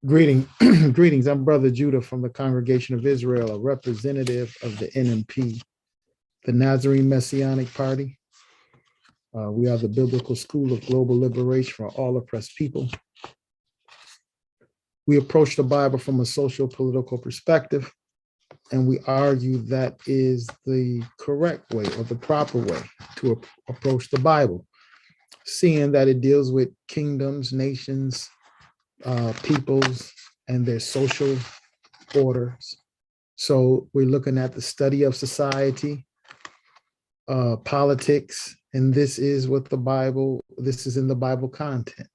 Greeting, greetings. I'm Brother Judah from the Congregation of Israel, a representative of the NMP, the Nazarene Messianic Party. We are the biblical school of global liberation for all oppressed people. We approach the Bible from a social political perspective, and we argue that is the correct way or the proper way to approach the Bible, seeing that it deals with kingdoms, nations, peoples, and their social orders. So we're looking at the study of society, politics, and this is what the Bible, this is in the Bible content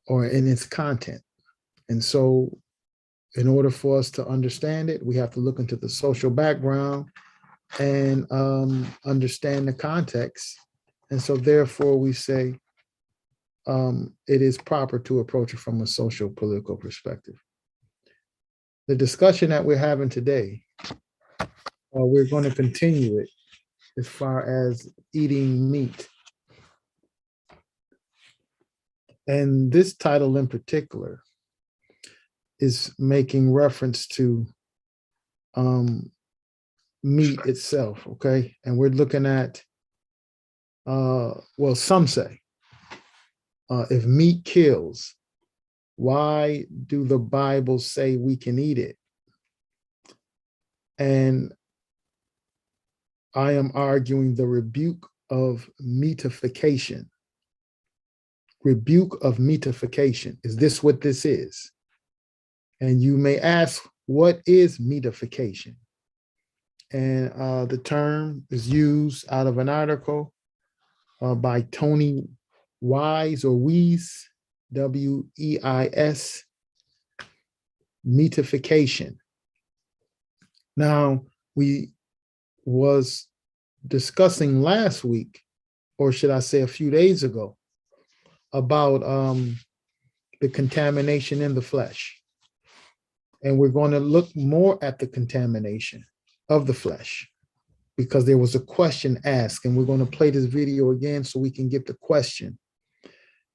or in its content. And so in order for us to understand it, we have to look into the social background and understand the context. And so therefore we say it is proper to approach it from a social political perspective. The discussion that we're having today, we're going to continue it as far as eating meat. And this title in particular is making reference to meat itself, okay? And we're looking at, well, some say, if meat kills, why do the Bible say we can eat it? And I am arguing the rebuke of meatification. Rebuke of meatification. Is this what this is? And you may ask, what is meatification? And the term is used out of an article by Tony Wise or Weise, W-E-I-S, meatification. Now, we was discussing last week, or should I say a few days ago, about the contamination in the flesh. And we're going to look more at the contamination of the flesh because there was a question asked, and we're going to play this video again so we can get the question.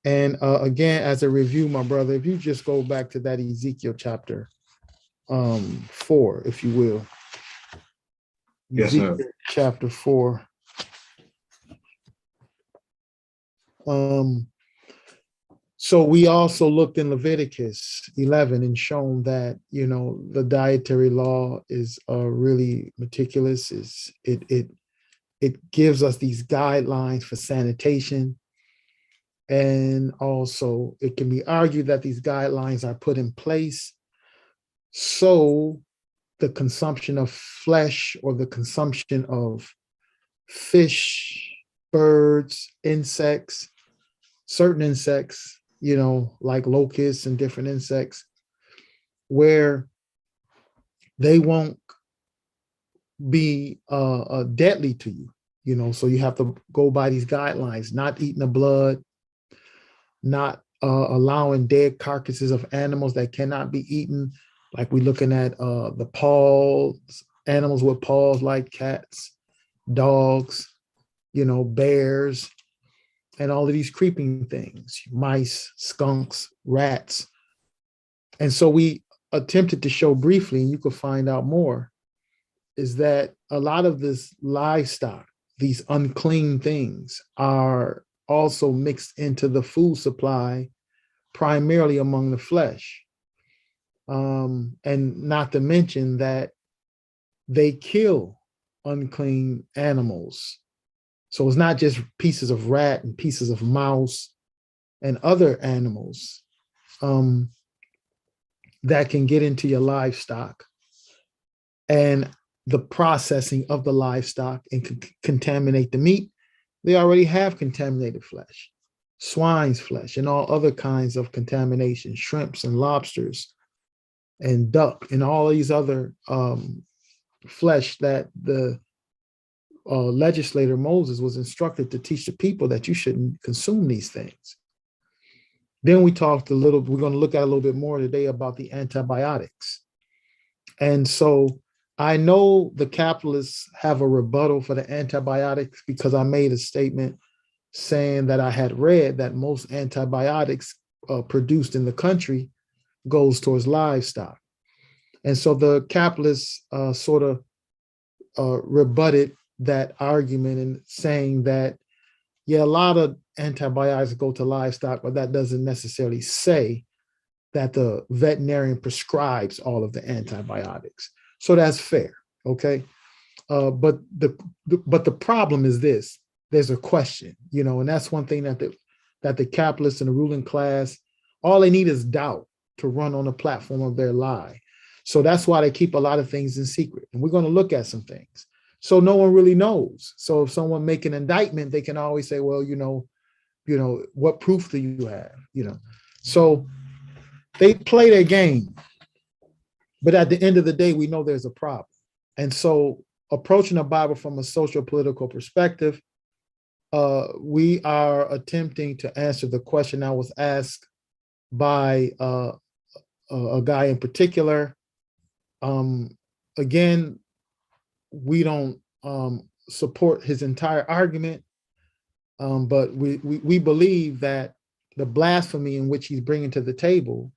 And again, as a review, my brother, if you just go back to that Ezekiel chapter 4, if you will. Yes, Ezekiel sir. Chapter 4. So we also looked in Leviticus 11 and shown that, you know, the dietary law is really meticulous. It gives us these guidelines for sanitation. And also it can be argued that these guidelines are put in place so the consumption of flesh or the consumption of fish, birds, insects, certain insects, you know, like locusts and different insects, where they won't be deadly to you, you know, so you have to go by these guidelines, not eating the blood, not allowing dead carcasses of animals that cannot be eaten, like we're looking at the paws, animals with paws like cats, dogs, you know, bears, and all of these creeping things, mice, skunks, rats. And so we attempted to show briefly, and you could find out more, is that a lot of this livestock, these unclean things, are also mixed into the food supply, primarily among the flesh. And not to mention that they kill unclean animals. So it's not just pieces of rat and pieces of mouse and other animals that can get into your livestock, and the processing of the livestock and contaminate the meat. They already have contaminated flesh, swine's flesh, and all other kinds of contamination, shrimps and lobsters and duck and all these other flesh that the legislator Moses was instructed to teach the people that you shouldn't consume these things. Then we talked a little, we're going to look at a little bit more today about the antibiotics. And so I know the capitalists have a rebuttal for the antibiotics because I made a statement saying that I had read that most antibiotics produced in the country goes towards livestock. And so the capitalists sort of rebutted that argument in saying that, yeah, a lot of antibiotics go to livestock, but that doesn't necessarily say that the veterinarian prescribes all of the antibiotics. So that's fair, okay? But the problem is this: there's a question, and that's one thing that the capitalists and the ruling class, all they need is doubt to run on the platform of their lie. So that's why they keep a lot of things in secret. And we're going to look at some things. So no one really knows. So if someone make an indictment, they can always say, well, what proof do you have? So they play their game. But at the end of the day, we know there's a problem. And so approaching the Bible from a social political perspective, we are attempting to answer the question that was asked by a guy in particular. Again, we don't support his entire argument, but we believe that the blasphemy in which he's bringing to the table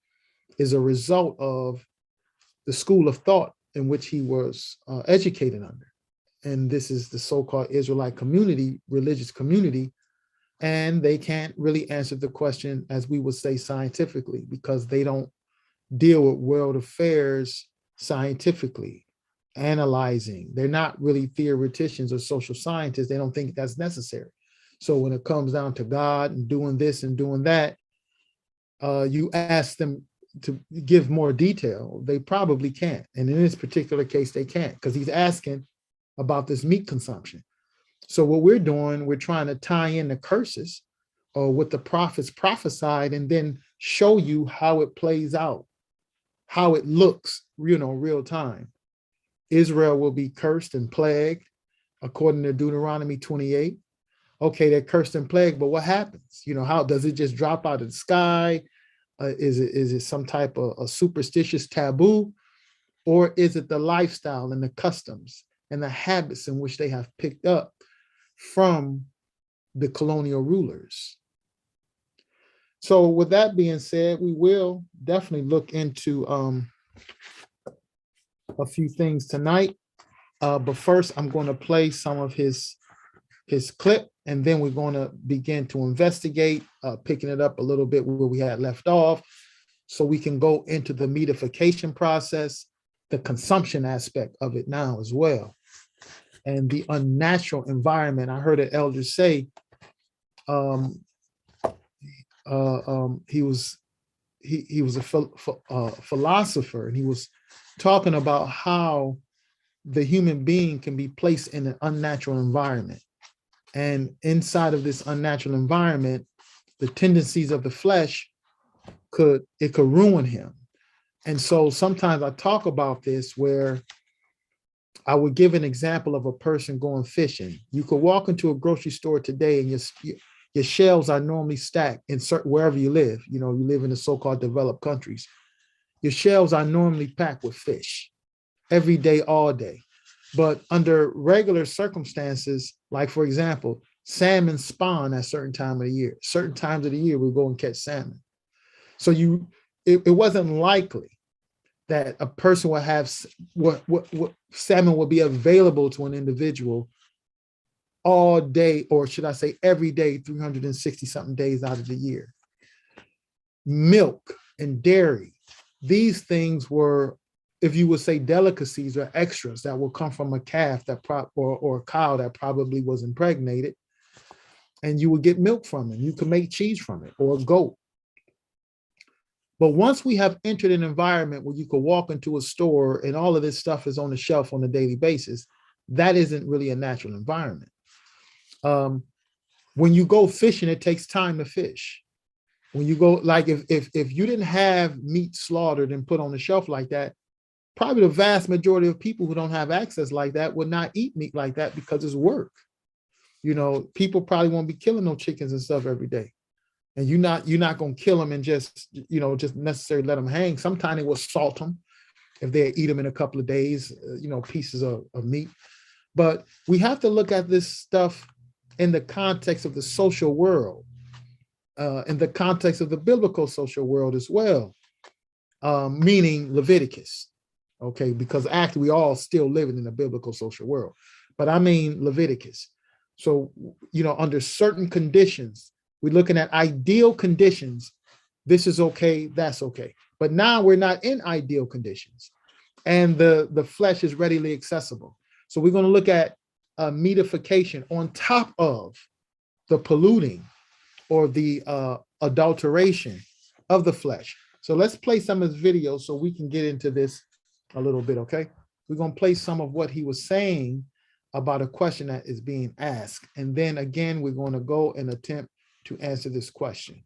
is a result of the school of thought in which he was educated under. And this is the so-called Israelite community, religious community, and they can't really answer the question, as we would say, scientifically, because they don't deal with world affairs scientifically, analyzing. They're not really theoreticians or social scientists. They don't think that's necessary. So when it comes down to God and doing this and doing that, you ask them to give more detail, they probably can't. And in this particular case, they can't, because he's asking about this meat consumption. So what we're doing, we're trying to tie in the curses or what the prophets prophesied, and then show you how it plays out, how it looks, real time. Israel will be cursed and plagued, according to Deuteronomy 28. Okay, they're cursed and plagued, but what happens? How does it just drop out of the sky? Is it some type of a superstitious taboo, or is it the lifestyle and the customs and the habits in which they have picked up from the colonial rulers? So with that being said, we will definitely look into a few things tonight. But first, I'm going to play some of his clip, and then we're going to begin to investigate, picking it up a little bit where we had left off, so we can go into the meatification process, the consumption aspect of it now as well, and the unnatural environment. I heard an elder say he was a philosopher, and he was talking about how the human being can be placed in an unnatural environment. And inside of this unnatural environment, the tendencies of the flesh could ruin him. And so sometimes I talk about this, where I would give an example of a person going fishing. You could walk into a grocery store today, and your shelves are normally stacked in wherever you live. You live in the so-called developed countries. Your shelves are normally packed with fish every day, all day. But under regular circumstances, like for example, salmon spawn at certain time of the year. Certain times of the year, we'll go and catch salmon. So it wasn't likely that a person would have what salmon would be available to an individual all day, or should I say every day, 360 something days out of the year. Milk and dairy, these things were, if you would say, delicacies or extras that will come from a calf or a cow that probably was impregnated, and you would get milk from it. You could make cheese from it, or a goat. But once we have entered an environment where you could walk into a store and all of this stuff is on the shelf on a daily basis, that isn't really a natural environment. When you go fishing, it takes time to fish. When you go, like if you didn't have meat slaughtered and put on the shelf like that, probably the vast majority of people who don't have access like that would not eat meat like that, because it's work. People probably won't be killing no chickens and stuff every day. And you're not going to kill them and just necessarily let them hang. Sometimes they will salt them if they eat them in a couple of days, pieces of meat. But we have to look at this stuff in the context of the social world, in the context of the biblical social world as well. meaning Leviticus. Okay, because actually we all still living in a biblical social world, but I mean Leviticus. So, under certain conditions, we're looking at ideal conditions. This is okay, that's okay. But now we're not in ideal conditions, and the flesh is readily accessible. So we're going to look at meatification on top of the polluting or the adulteration of the flesh. So let's play some of his videos so we can get into this a little bit, okay? We're going to play some of what he was saying about a question that is being asked. And then again, we're going to go and attempt to answer this question.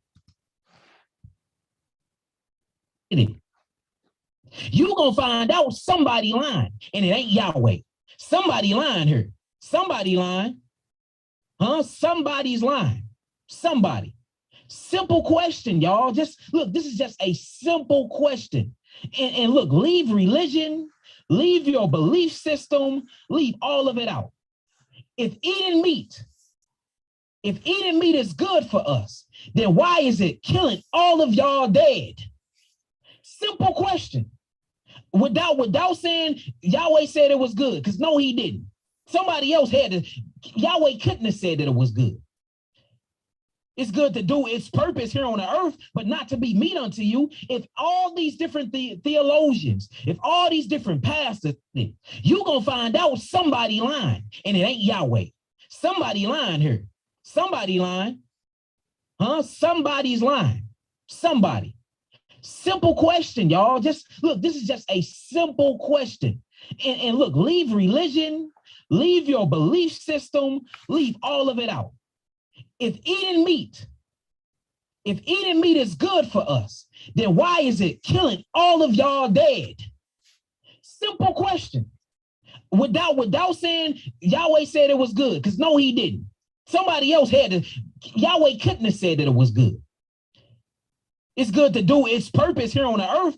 You're going to find out somebody lying, and it ain't Yahweh. Somebody lying here. Somebody lying. Somebody's lying. Somebody. Simple question, y'all. Just look, this is just a simple question. And look, leave religion, leave your belief system, leave all of it out. If eating meat is good for us, then why is it killing all of y'all dead? Simple question. Without saying Yahweh said it was good, because no, he didn't. Somebody else had to. Yahweh couldn't have said that it was good. It's good to do its purpose here on the earth, but not to be meat unto you. If all these different theologians, if all these different pastors, you're going to find out somebody lying, and it ain't Yahweh. Somebody lying here. Somebody lying. Somebody's lying. Somebody. Simple question, y'all. Just look, this is just a simple question. And look, leave religion, leave your belief system, leave all of it out. If eating meat is good for us, then why is it killing all of y'all dead? Simple question. Without saying Yahweh said it was good, because no, he didn't. Somebody else had to. Yahweh couldn't have said that it was good. It's good to do its purpose here on the earth.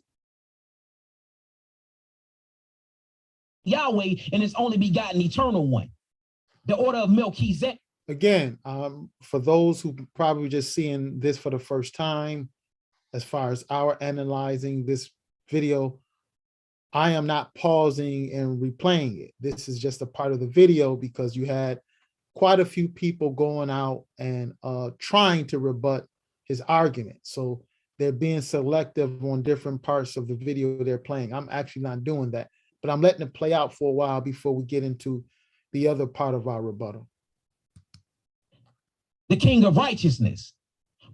Yahweh and its only begotten eternal one. The order of Melchizedek. Again, for those who probably just seeing this for the first time, as far as our analyzing this video, I am not pausing and replaying it. This is just a part of the video because you had quite a few people going out and trying to rebut his argument. So they're being selective on different parts of the video they're playing. I'm actually not doing that, but I'm letting it play out for a while before we get into the other part of our rebuttal. The king of righteousness.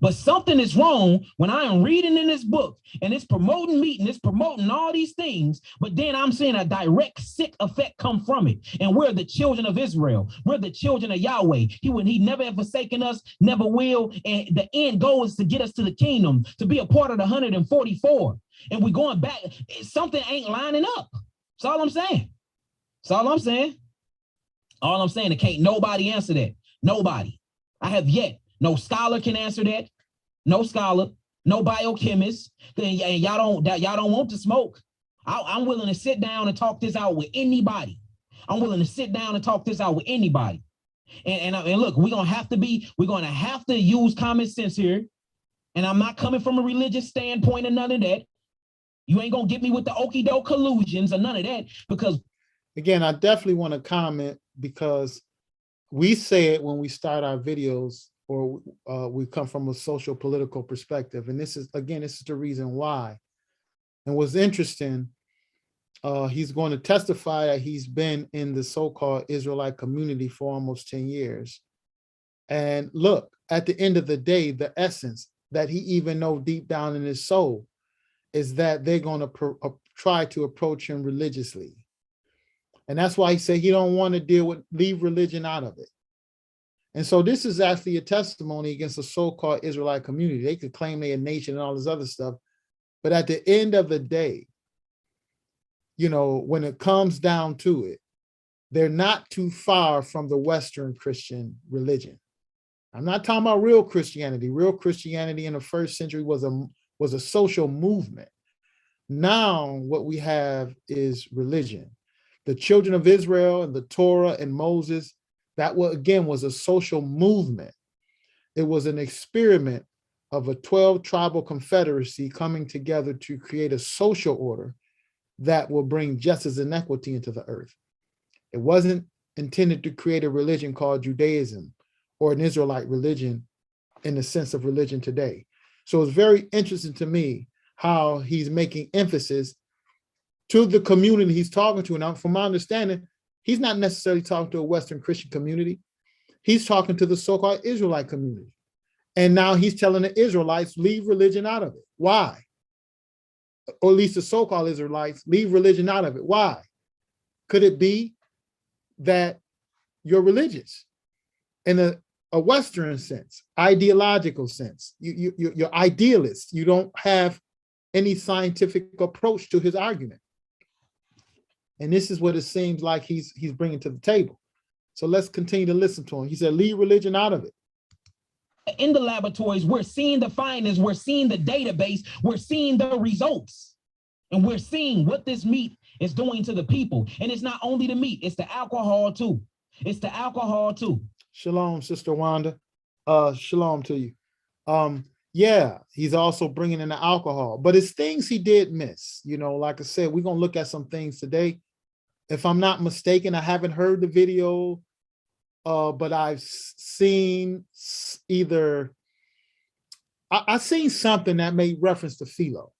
But something is wrong when I am reading in this book and it's promoting meat and it's promoting all these things, but then I'm seeing a direct sick effect come from it. And we're the children of Israel. We're the children of Yahweh. He never have forsaken us, never will. And the end goal is to get us to the kingdom, to be a part of the 144. And we're going back. Something ain't lining up. That's all I'm saying. That's all I'm saying. All I'm saying, it can't nobody answer that. Nobody. I have yet. No scholar can answer that. No scholar, no biochemist. And y'all don't want to smoke. I'm willing to sit down and talk this out with anybody. I'm willing to sit down and talk this out with anybody. And look, we're gonna have to use common sense here. And I'm not coming from a religious standpoint or none of that. You ain't gonna get me with the okie doke collusions or none of that, because again, I definitely want to comment because we say it when we start our videos, or we come from a social political perspective. And this is the reason why. And what's interesting, he's going to testify that he's been in the so-called Israelite community for almost 10 years. And look, at the end of the day, the essence that he even know deep down in his soul is that they're going to try to approach him religiously. And that's why he said he don't want to leave religion out of it. And so this is actually a testimony against the so-called Israelite community. They could claim they're a nation and all this other stuff. But at the end of the day, when it comes down to it, they're not too far from the Western Christian religion. I'm not talking about real Christianity. Real Christianity in the first century was a social movement. Now what we have is religion. The children of Israel and the Torah and Moses, that was a social movement. It was an experiment of a 12 tribal confederacy coming together to create a social order that will bring justice and equity into the earth. It wasn't intended to create a religion called Judaism or an Israelite religion in the sense of religion today. So it's very interesting to me how he's making emphasis to the community he's talking to. Now, from my understanding, he's not necessarily talking to a Western Christian community. He's talking to the so-called Israelite community. And now he's telling the Israelites, leave religion out of it. Why? Or at least the so-called Israelites, leave religion out of it. Why? Could it be that you're religious in a Western sense, ideological sense? You're idealist. You don't have any scientific approach to his argument. And this is what it seems like he's bringing to the table. So let's continue to listen to him. He said, leave religion out of it. In the laboratories, we're seeing the findings, we're seeing the database, we're seeing the results, and we're seeing what this meat is doing to the people. And it's not only the meat, it's the alcohol too. It's the alcohol too. Shalom, Sister Wanda. Shalom to you. Yeah, he's also bringing in the alcohol, but it's things he did miss. You know, like I said, we're going to look at some things today. If I'm not mistaken, I haven't heard the video, but I've seen either, I've seen something that made reference to Philo.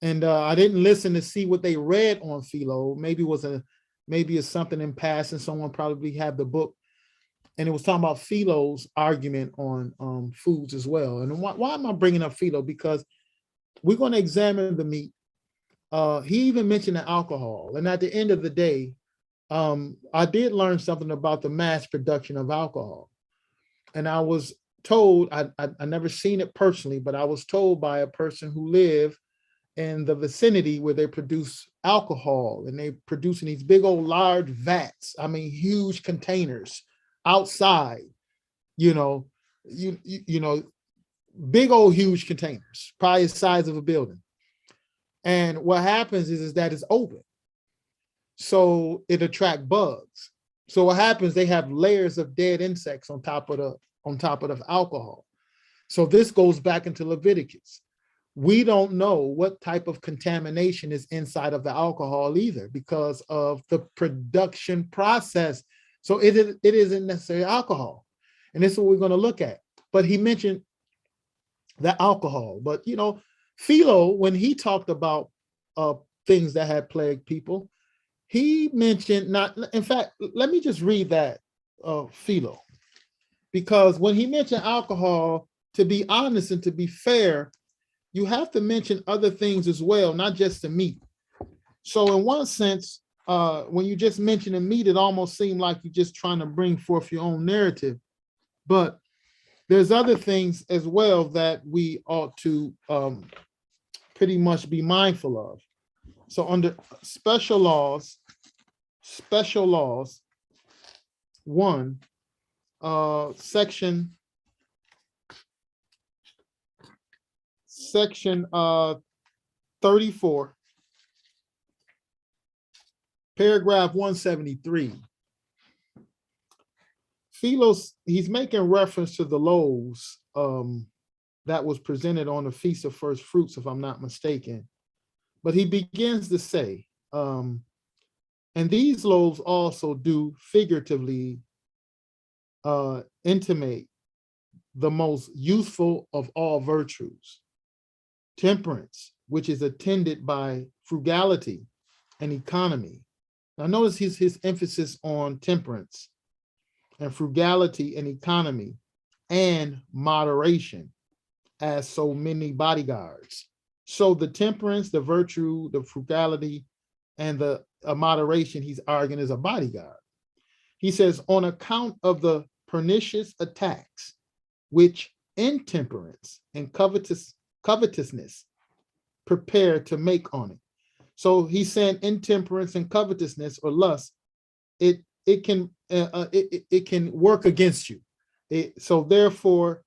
And I didn't listen to see what they read on Philo. Maybe it's something in passing. Someone probably had the book, and it was talking about Philo's argument on foods as well. And why am I bringing up Philo? Because we're going to examine the meat. He even mentioned the alcohol. And at the end of the day, I did learn something about the mass production of alcohol. And I was told, I never seen it personally, but I was told by a person who lived in the vicinity where they produce alcohol, and they produce in these big old large vats. I mean, huge containers outside, you know, big old huge containers, probably the size of a building. And what happens is that it's open. So it attracts bugs. So what happens, they have layers of dead insects on top of the alcohol. So this goes back into Leviticus. We don't know what type of contamination is inside of the alcohol either, because of the production process. So it isn't necessarily alcohol. And this is what we're going to look at. But he mentioned the alcohol. But, you know, Philo, when he talked about things that had plagued people, he mentioned not, in fact, let me just read that Philo. Because when he mentioned alcohol, to be honest and to be fair, you have to mention other things as well, not just the meat. So in one sense, when you just mention the meat, it almost seemed like you're just trying to bring forth your own narrative. But there's other things as well that we ought to pretty much be mindful of. So under special laws, 1, section 34, paragraph 173. Philos, he's making reference to the loaves that was presented on the Feast of First Fruits, if I'm not mistaken. But he begins to say, and these loaves also do figuratively intimate the most useful of all virtues, temperance, which is attended by frugality and economy. Now notice his emphasis on temperance and frugality and economy and moderation as so many bodyguards. So the temperance, the virtue, the frugality, and the moderation, he's arguing, is a bodyguard. He says, on account of the pernicious attacks which intemperance and covetousness prepare to make on it. So he's saying intemperance and covetousness or lust, it can work against you. So therefore,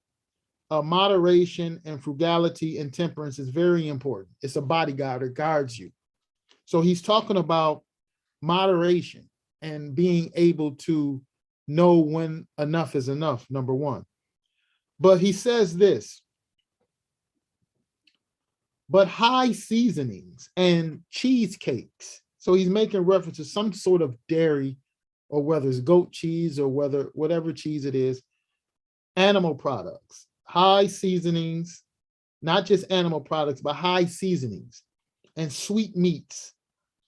moderation and frugality and temperance is very important. It's a bodyguard that guards you. So he's talking about moderation and being able to know when enough is enough, number one. But he says this, but high seasonings and cheesecakes. So he's making reference to some sort of dairy, or whether it's goat cheese or whatever cheese it is, animal products, high seasonings, not just animal products, but high seasonings and sweet meats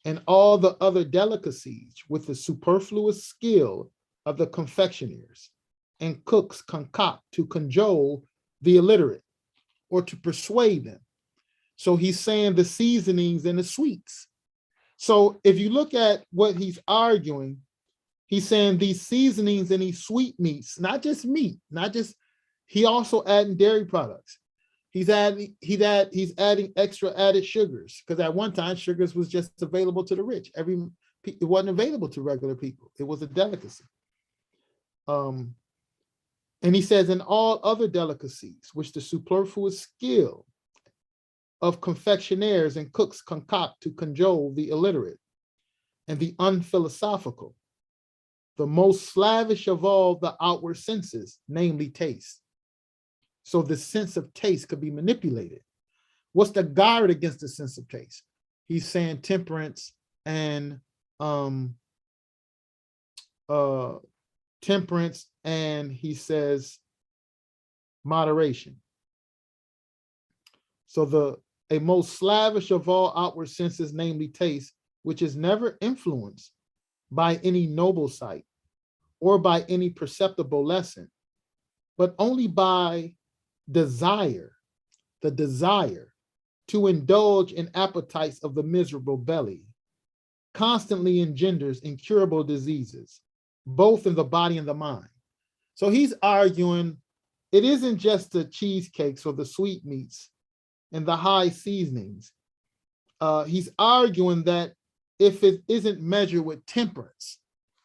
and all the other delicacies with the superfluous skill of the confectioners and cooks concoct to cajole the illiterate or to persuade them. So he's saying the seasonings and the sweets. So if you look at what he's arguing, he's saying these seasonings and these sweet meats, not just meat, he also adding dairy products. He's adding extra added sugars, because at one time sugars was just available to the rich. It wasn't available to regular people. It was a delicacy. And he says, in all other delicacies, which the superfluous skill of confectioners and cooks concoct to cajole the illiterate and the unphilosophical, the most slavish of all the outward senses, namely taste. So the sense of taste could be manipulated. What's the guard against the sense of taste? He's saying temperance and he says moderation. So a most slavish of all outward senses, namely taste, which is never influenced by any noble sight or by any perceptible lesson, but only by desire, the desire to indulge in appetites of the miserable belly, constantly engenders incurable diseases, both in the body and the mind. So he's arguing it isn't just the cheesecakes or the sweetmeats and the high seasonings. He's arguing that if it isn't measured with temperance,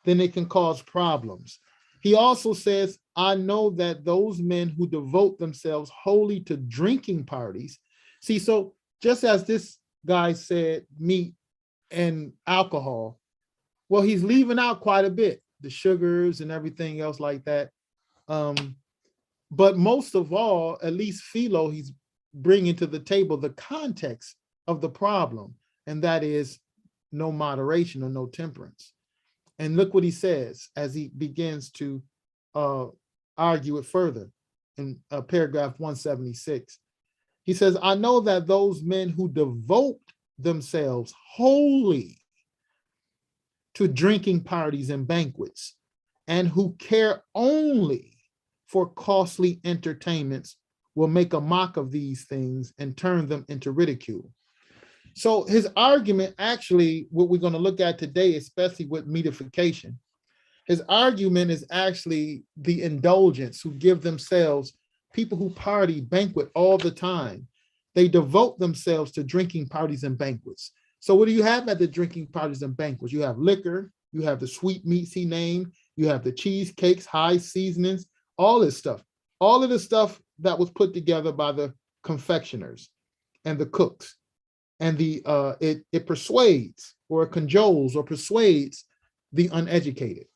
then it can cause problems. He also says, I know that those men who devote themselves wholly to drinking parties, see, so just as this guy said, meat and alcohol, well, he's leaving out quite a bit, the sugars and everything else like that. But most of all, at least Philo, he's bringing to the table the context of the problem, and that is no moderation or no temperance. And look what he says as he begins to argue it further in paragraph 176. He says, I know that those men who devote themselves wholly to drinking parties and banquets, and who care only for costly entertainments, will make a mock of these things and turn them into ridicule. So his argument, actually, what we're going to look at today, especially with meatification, his argument is actually the indulgence who give themselves, people who party, banquet all the time. They devote themselves to drinking parties and banquets. So what do you have at the drinking parties and banquets? You have liquor, you have the sweet meats he named, you have the cheesecakes, high seasonings, all this stuff. All of the stuff that was put together by the confectioners and the cooks. And it persuades or cajoles or persuades the uneducated.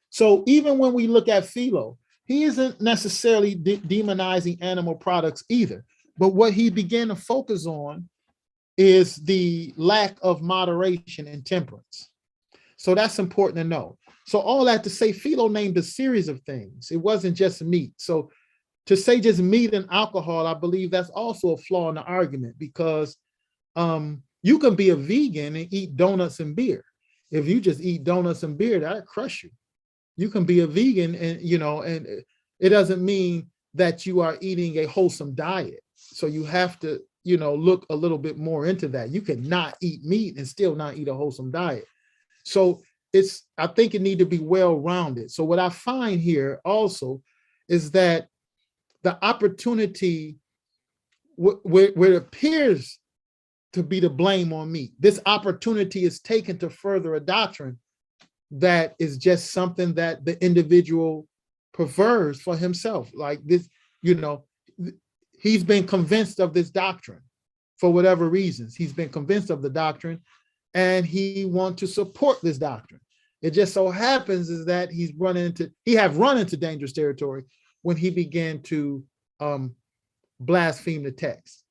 So even when we look at Philo, he isn't necessarily demonizing animal products either. But what he began to focus on is the lack of moderation and temperance. So that's important to know. So all that to say, Philo named a series of things. It wasn't just meat. So to say just meat and alcohol, I believe that's also a flaw in the argument, because you can be a vegan and eat donuts and beer. If you just eat donuts and beer, that'll crush you. You can be a vegan and, and it doesn't mean that you are eating a wholesome diet. So you have to, look a little bit more into that. You cannot eat meat and still not eat a wholesome diet. So I think it needs to be well-rounded. So what I find here also is that the opportunity where it appears to be the blame on me, this opportunity is taken to further a doctrine that is just something that the individual prefers for himself. Like this, he's been convinced of this doctrine for whatever reasons. He's been convinced of the doctrine and he wants to support this doctrine. It just so happens is that he have run into dangerous territory when he began to blaspheme the text.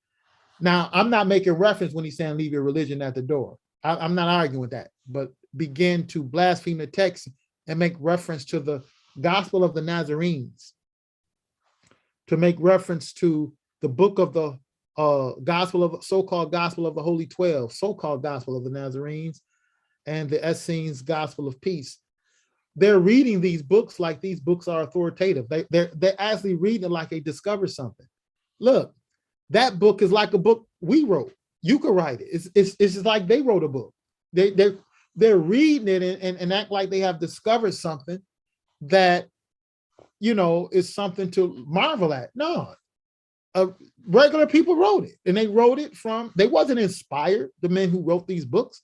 Now, I'm not making reference when he's saying leave your religion at the door. I'm not arguing with that, but begin to blaspheme the text and make reference to the gospel of the Nazarenes, to make reference to the book of the so-called gospel of the Holy 12, so-called gospel of the Nazarenes, and the Essenes gospel of peace. They're reading these books like these books are authoritative. They're actually reading it like they discovered something. Look, that book is like a book we wrote. You could write it. It's just like they wrote a book. They're reading it and act like they have discovered something that, you know, is something to marvel at. No, regular people wrote it, and they wrote it they wasn't inspired. The men who wrote these books,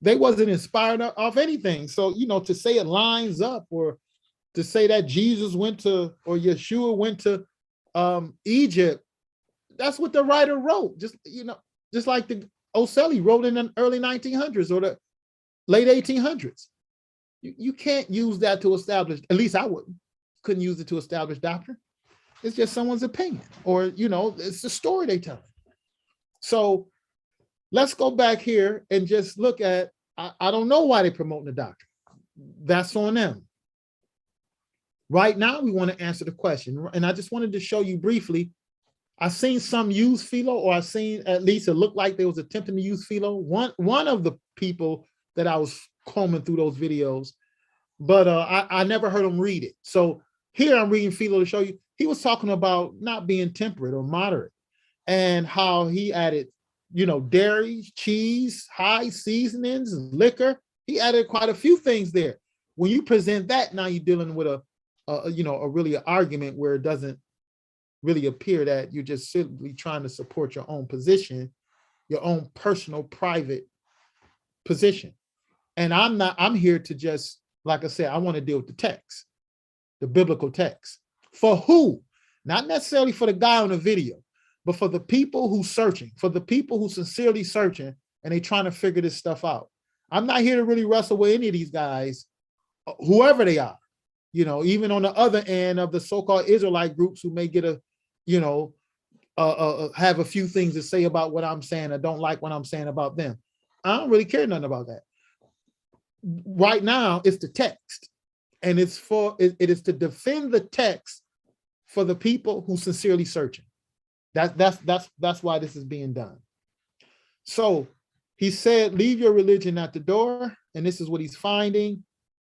they wasn't inspired off anything. So, you know, to say it lines up, or to say that Jesus went to, or Yeshua went to Egypt, that's what the writer wrote. Just, you know, just like the Ocelli wrote in the early 1900s or the late 1800s. You can't use that to establish, at least I couldn't use it to establish doctrine. It's just someone's opinion, or, you know, it's the story they tell. So let's go back here and just look at, I don't know why they're promoting the doctrine. That's on them. Right now, we want to answer the question. And I just wanted to show you briefly, I've seen some use philo, or I've seen, at least it looked like they was attempting to use philo. One of the people that I was combing through those videos, but I never heard him read it. So here I'm reading philo to show you. He was talking about not being temperate or moderate, and how he added, you know, dairy, cheese, high seasonings, liquor. He added quite a few things there. When you present that, now you're dealing with a really an argument where it doesn't really appear that you're just simply trying to support your own position, your own personal, private position. And I'm here to just, like I said, I want to deal with the text, the biblical text. For who? Not necessarily for the guy on the video, but for the people who's searching, for the people who sincerely searching, and they trying to figure this stuff out. I'm not here to really wrestle with any of these guys, whoever they are, you know, even on the other end of the so-called Israelite groups who may get a, you know, have a few things to say about what I'm saying, or don't like what I'm saying about them. I don't really care nothing about that. Right now, it's the text, and it is to defend the text for the people who sincerely searching. That's why this is being done. So he said, leave your religion at the door, and this is what he's finding.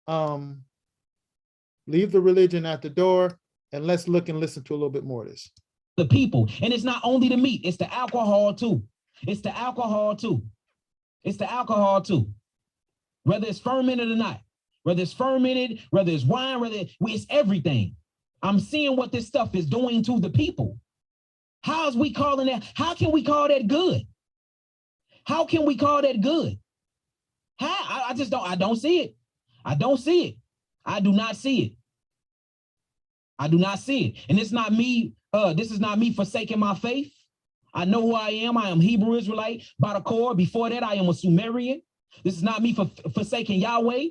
Leave the religion at the door, and let's look and listen to a little bit more of this. The people, and it's not only the meat, it's the alcohol too. It's the alcohol too. It's the alcohol too. Whether it's fermented or not, whether it's fermented, whether it's wine, it's everything. I'm seeing what this stuff is doing to the people. How's we calling that? How can we call that good? How can we call that good? How? I just don't, I don't see it. I don't see it. I do not see it. I do not see it. And it's not me, this is not me forsaking my faith. I know who I am. I am Hebrew Israelite by the core. Before that, I am a Sumerian. This is not me forsaking Yahweh.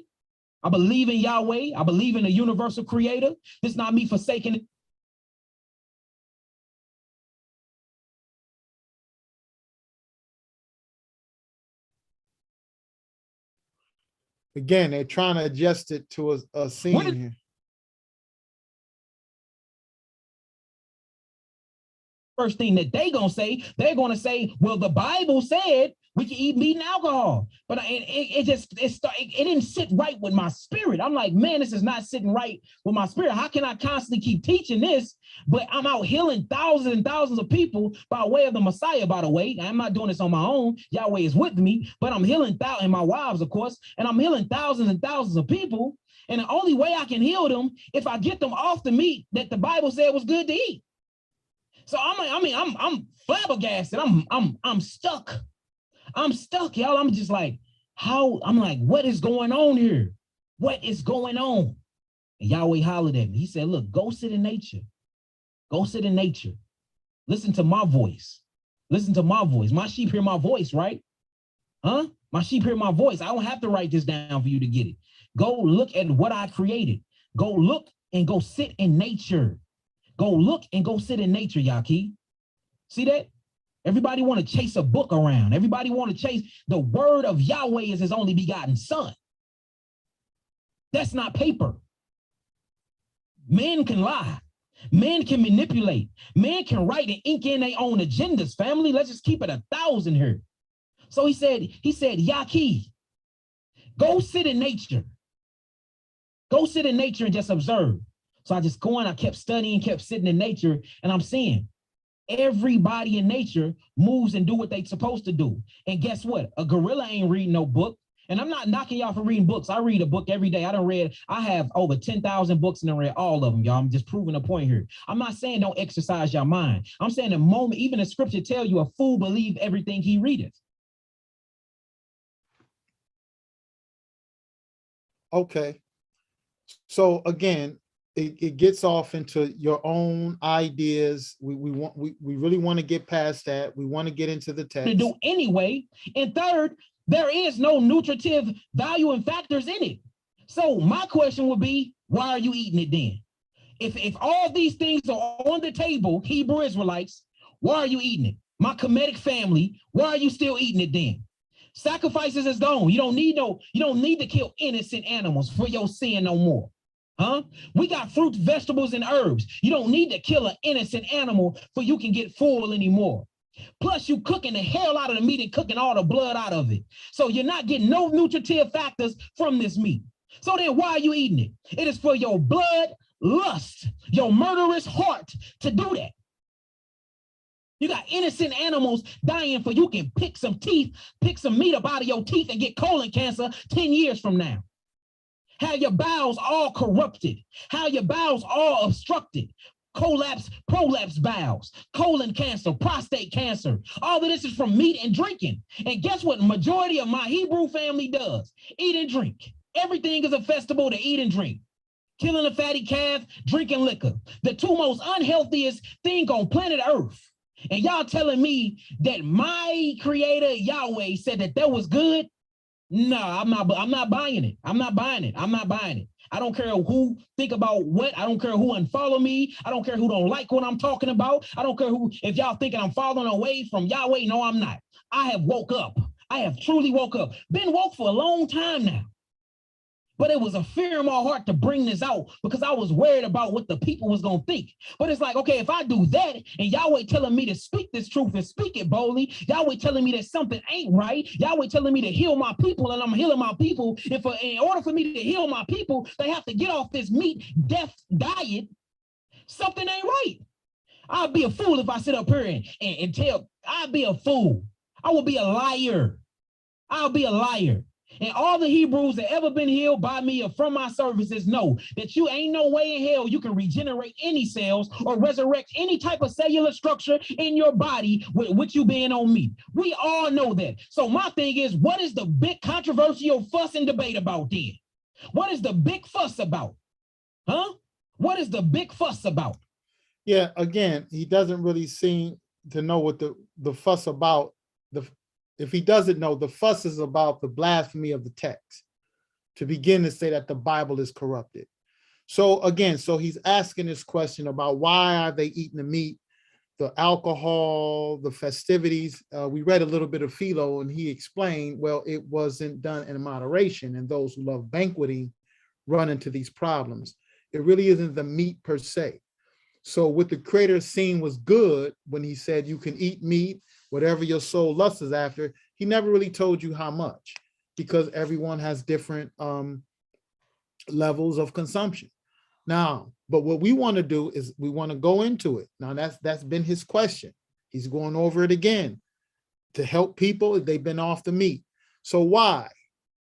I believe in Yahweh. I believe in the universal creator. This is not me forsaking it. Again, they're trying to adjust it to a scene here. First thing that they're gonna say, well, the Bible said we can eat meat and alcohol, but it didn't sit right with my spirit. I'm like, man, this is not sitting right with my spirit. How can I constantly keep teaching this, but I'm out healing thousands and thousands of people by way of the Messiah, by the way. I'm not doing this on my own. Yahweh is with me, but I'm healing thousands, and my wives, of course, and I'm healing thousands and thousands of people. And the only way I can heal them if I get them off the meat that the Bible said was good to eat. So I'm flabbergasted. I'm stuck. I'm stuck, y'all. I'm just like, what is going on here? What is going on? And Yahweh hollered at me. He said, look, go sit in nature. Go sit in nature. Listen to my voice. Listen to my voice. My sheep hear my voice, right? Huh? My sheep hear my voice. I don't have to write this down for you to get it. Go look at what I created. Go look and go sit in nature. Go look and go sit in nature, Yaki. See that? Everybody want to chase a book around. Everybody want to chase the word of Yahweh is his only begotten son. That's not paper. Men can lie. Men can manipulate. Men can write and ink in their own agendas, family. Let's just keep it 1,000 here. So he said, Yaki, go sit in nature. Go sit in nature and just observe. So I just go on, I kept studying, kept sitting in nature, and I'm seeing everybody in nature moves and do what they supposed to do. And guess what? A gorilla ain't reading no book. And I'm not knocking y'all for reading books. I read a book every day. I have over 10,000 books and I read all of them, y'all. I'm just proving a point here. I'm not saying don't exercise your mind. I'm saying the moment, even the scripture tell you a fool believe everything he readeth. Okay. So again, it gets off into your own ideas. We really want to get past that. We want to get into the text. To do anyway. And third, there is no nutritive value and factors in it. So my question would be, why are you eating it then? If all these things are on the table, Hebrew Israelites, why are you eating it? My Kemetic family, why are you still eating it then? Sacrifices is gone. You don't need to kill innocent animals for your sin no more. Huh? We got fruits, vegetables, and herbs. You don't need to kill an innocent animal for you can get full anymore. Plus, you cooking the hell out of the meat and cooking all the blood out of it. So you're not getting no nutritive factors from this meat. So then why are you eating it? It is for your blood lust, your murderous heart to do that. You got innocent animals dying for you can pick some meat up out of your teeth and get colon cancer 10 years from now. How your bowels all corrupted, how your bowels all obstructed. Prolapse bowels, colon cancer, prostate cancer. All of this is from meat and drinking. And guess what majority of my Hebrew family does? Eat and drink. Everything is a festival to eat and drink. Killing a fatty calf, drinking liquor. The two most unhealthiest thing on planet Earth. And y'all telling me that my creator Yahweh said that was good? No, I'm not buying it. I'm not buying it. I don't care who think about what. I don't care who unfollow me. I don't care who don't like what I'm talking about. I don't care if y'all thinking I'm following away from Yahweh. No, I'm not. I have woke up. I have truly woke up. Been woke for a long time now. But it was a fear in my heart to bring this out because I was worried about what the people was going to think. But it's like, okay, if I do that and Yahweh telling me to speak this truth and speak it boldly, Yahweh telling me that something ain't right, Yahweh telling me to heal my people and I'm healing my people. In order for me to heal my people, they have to get off this meat death diet. Something ain't right. I'll be a fool if I sit up here and tell, I'll be a fool. I will be a liar. I'll be a liar. And all the Hebrews that ever been healed by me or from my services know that you ain't no way in hell you can regenerate any cells or resurrect any type of cellular structure in your body with you being on me. We all know that. So my thing is, what is the big controversial fuss and debate about then? What is the big fuss about? Huh? What is the big fuss about? Yeah, again, he doesn't really seem to know what the fuss about. If he doesn't know, the fuss is about the blasphemy of the text, to begin to say that the Bible is corrupted. So again, he's asking this question about why are they eating the meat, the alcohol, the festivities. We read a little bit of Philo and he explained, well, it wasn't done in moderation, and those who love banqueting run into these problems. It really isn't the meat per se. So what the Creator seen was good when he said you can eat meat, whatever your soul lusts after. He never really told you how much, because everyone has different levels of consumption. Now, but what we want to do is we want to go into it. Now that's been his question. He's going over it again to help people if they've been off the meat. So why?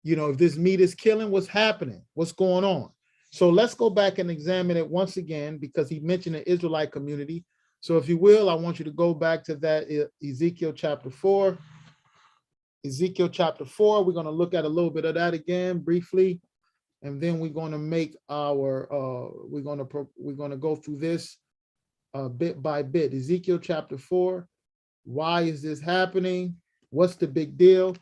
If this meat is killing, what's happening? What's going on? So let's go back and examine it once again, because he mentioned the Israelite community. So if you will, I want you to go back to that Ezekiel chapter 4. Ezekiel chapter 4, we're going to look at a little bit of that again briefly. And then we're going to make our, we're going to go through this bit by bit. Ezekiel chapter 4, why is this happening? What's the big deal?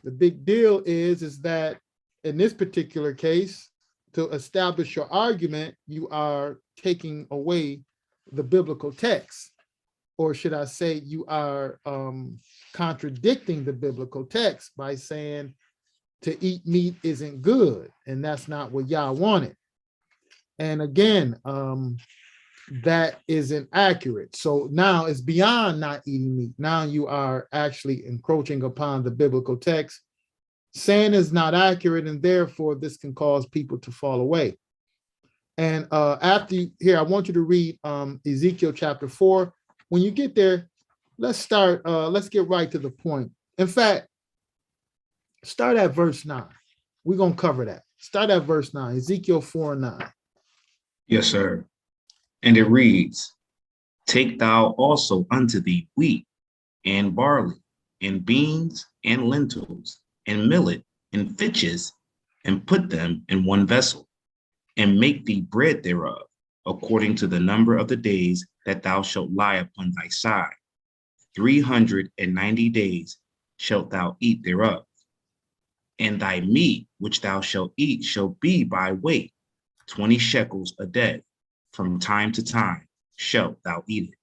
The big deal is that in this particular case, to establish your argument, you are taking away the biblical text. or should I say you are contradicting the biblical text by saying to eat meat isn't good, and that's not what Yah wanted. And again, that isn't accurate. So now it's beyond not eating meat. Now you are actually encroaching upon the biblical text, saying it's not accurate, and therefore this can cause people to fall away. And after here, I want you to read Ezekiel chapter 4. When you get there, let's get right to the point. In fact, start at verse 9. We're going to cover that. Start at verse 9, Ezekiel 4:9. Yes, sir. And it reads, take thou also unto thee wheat and barley and beans and lentils and millet and fitches, and put them in one vessel, and make thee bread thereof, according to the number of the days that thou shalt lie upon thy side. 390 days shalt thou eat thereof. And thy meat which thou shalt eat shall be by weight, 20 shekels a day. From time to time shalt thou eat it.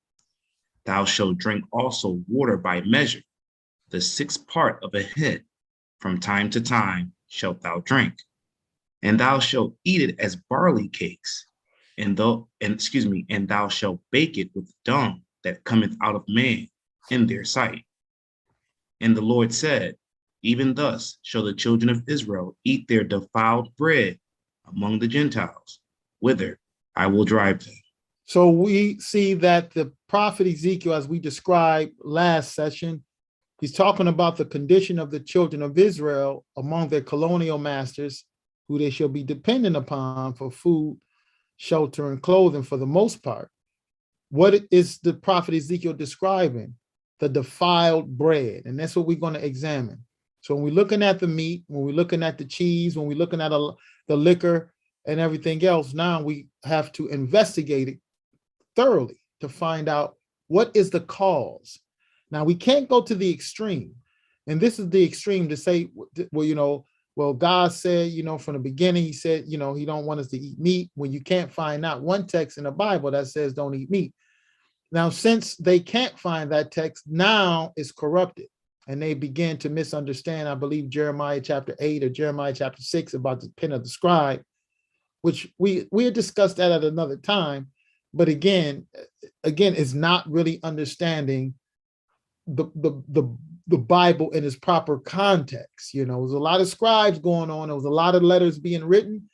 Thou shalt drink also water by measure, the 6th part of a hin. From time to time shalt thou drink. And thou shalt eat it as barley cakes, and thou shalt bake it with dung that cometh out of man in their sight. And the Lord said, even thus shall the children of Israel eat their defiled bread among the Gentiles, whither I will drive them. So we see that the prophet Ezekiel, as we described last session, he's talking about the condition of the children of Israel among their colonial masters, who they shall be dependent upon for food, shelter, and clothing for the most part. What is the prophet Ezekiel describing? The defiled bread. And that's what we're going to examine. So when we're looking at the meat, when we're looking at the cheese, when we're looking at the liquor and everything else, now we have to investigate it thoroughly to find out what is the cause. Now, we can't go to the extreme. And this is the extreme to say, well, God said, from the beginning, he said, he don't want us to eat meat, when you can't find out one text in the Bible that says don't eat meat. Now, since they can't find that text, now it's corrupted. And they begin to misunderstand, I believe, Jeremiah chapter 8 or Jeremiah chapter 6 about the pen of the scribe, which we had discussed that at another time. But again, it's not really understanding the Bible in its proper context. There was a lot of scribes going on. There was a lot of letters being written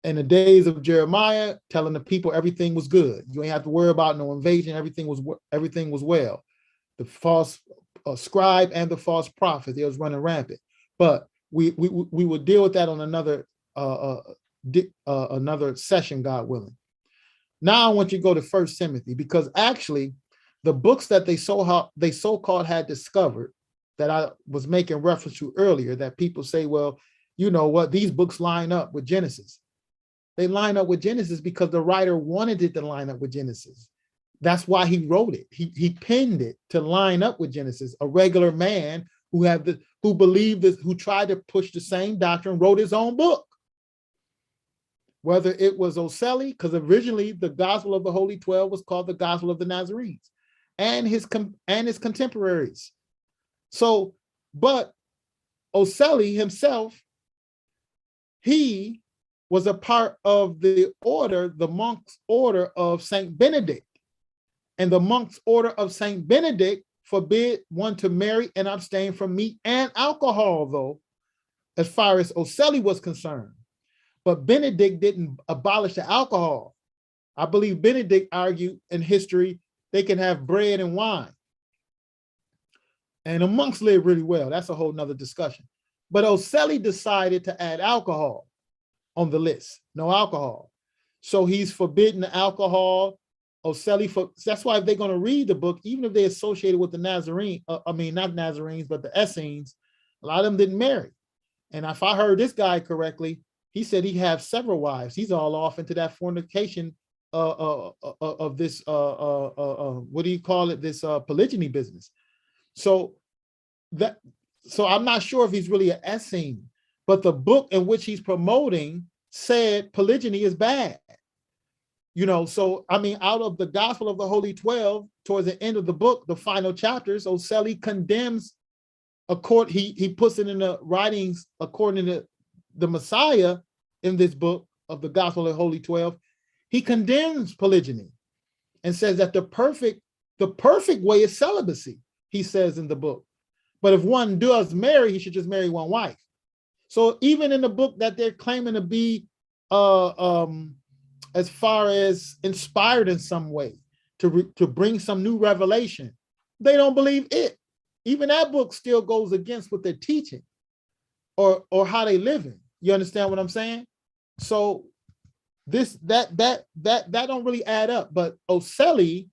in the days of Jeremiah, telling the people everything was good. You ain't have to worry about no invasion. Everything was well. The false scribe and the false prophet, they was running rampant. But we will deal with that on another session, God willing. Now I want you to go to 1 Timothy, because actually the books that they so-called had discovered, that I was making reference to earlier, that people say, well, you know what, these books line up with Genesis. They line up with Genesis because the writer wanted it to line up with Genesis. That's why he wrote it. He penned it to line up with Genesis. A regular man who believed this, who tried to push the same doctrine, wrote his own book. Whether it was Oselli, because originally the Gospel of the Holy 12 was called the Gospel of the Nazarenes, and his contemporaries. So, but Oselli himself, he was a part of the monk's order of Saint Benedict. And the monk's order of Saint Benedict forbid one to marry and abstain from meat and alcohol, though, as far as Oselli was concerned. But Benedict didn't abolish the alcohol. I believe Benedict argued in history they can have bread and wine. And the monks lived really well. That's a whole nother discussion. But Oselli decided to add alcohol on the list. No alcohol. So he's forbidden the alcohol. Oselli, that's why if they're going to read the book, even if they're associated with the Nazarene, not Nazarenes, but the Essenes, a lot of them didn't marry. And if I heard this guy correctly, he said he have several wives. He's all off into that fornication of this, what do you call it? This polygyny business. So I'm not sure if he's really an Essene, but the book in which he's promoting said polygyny is bad. You know, so I mean, out of the Gospel of the Holy 12, towards the end of the book, the final chapters, O'Selly condemns he puts it in the writings according to the Messiah in this book of the Gospel of the Holy 12. He condemns polygyny and says that the perfect way is celibacy, he says in the book. But if one does marry, he should just marry one wife. So even in the book that they're claiming to be as far as inspired in some way to bring some new revelation, they don't believe it. Even that book still goes against what they're teaching or how they living. You understand what I'm saying? So that don't really add up. But O'Selly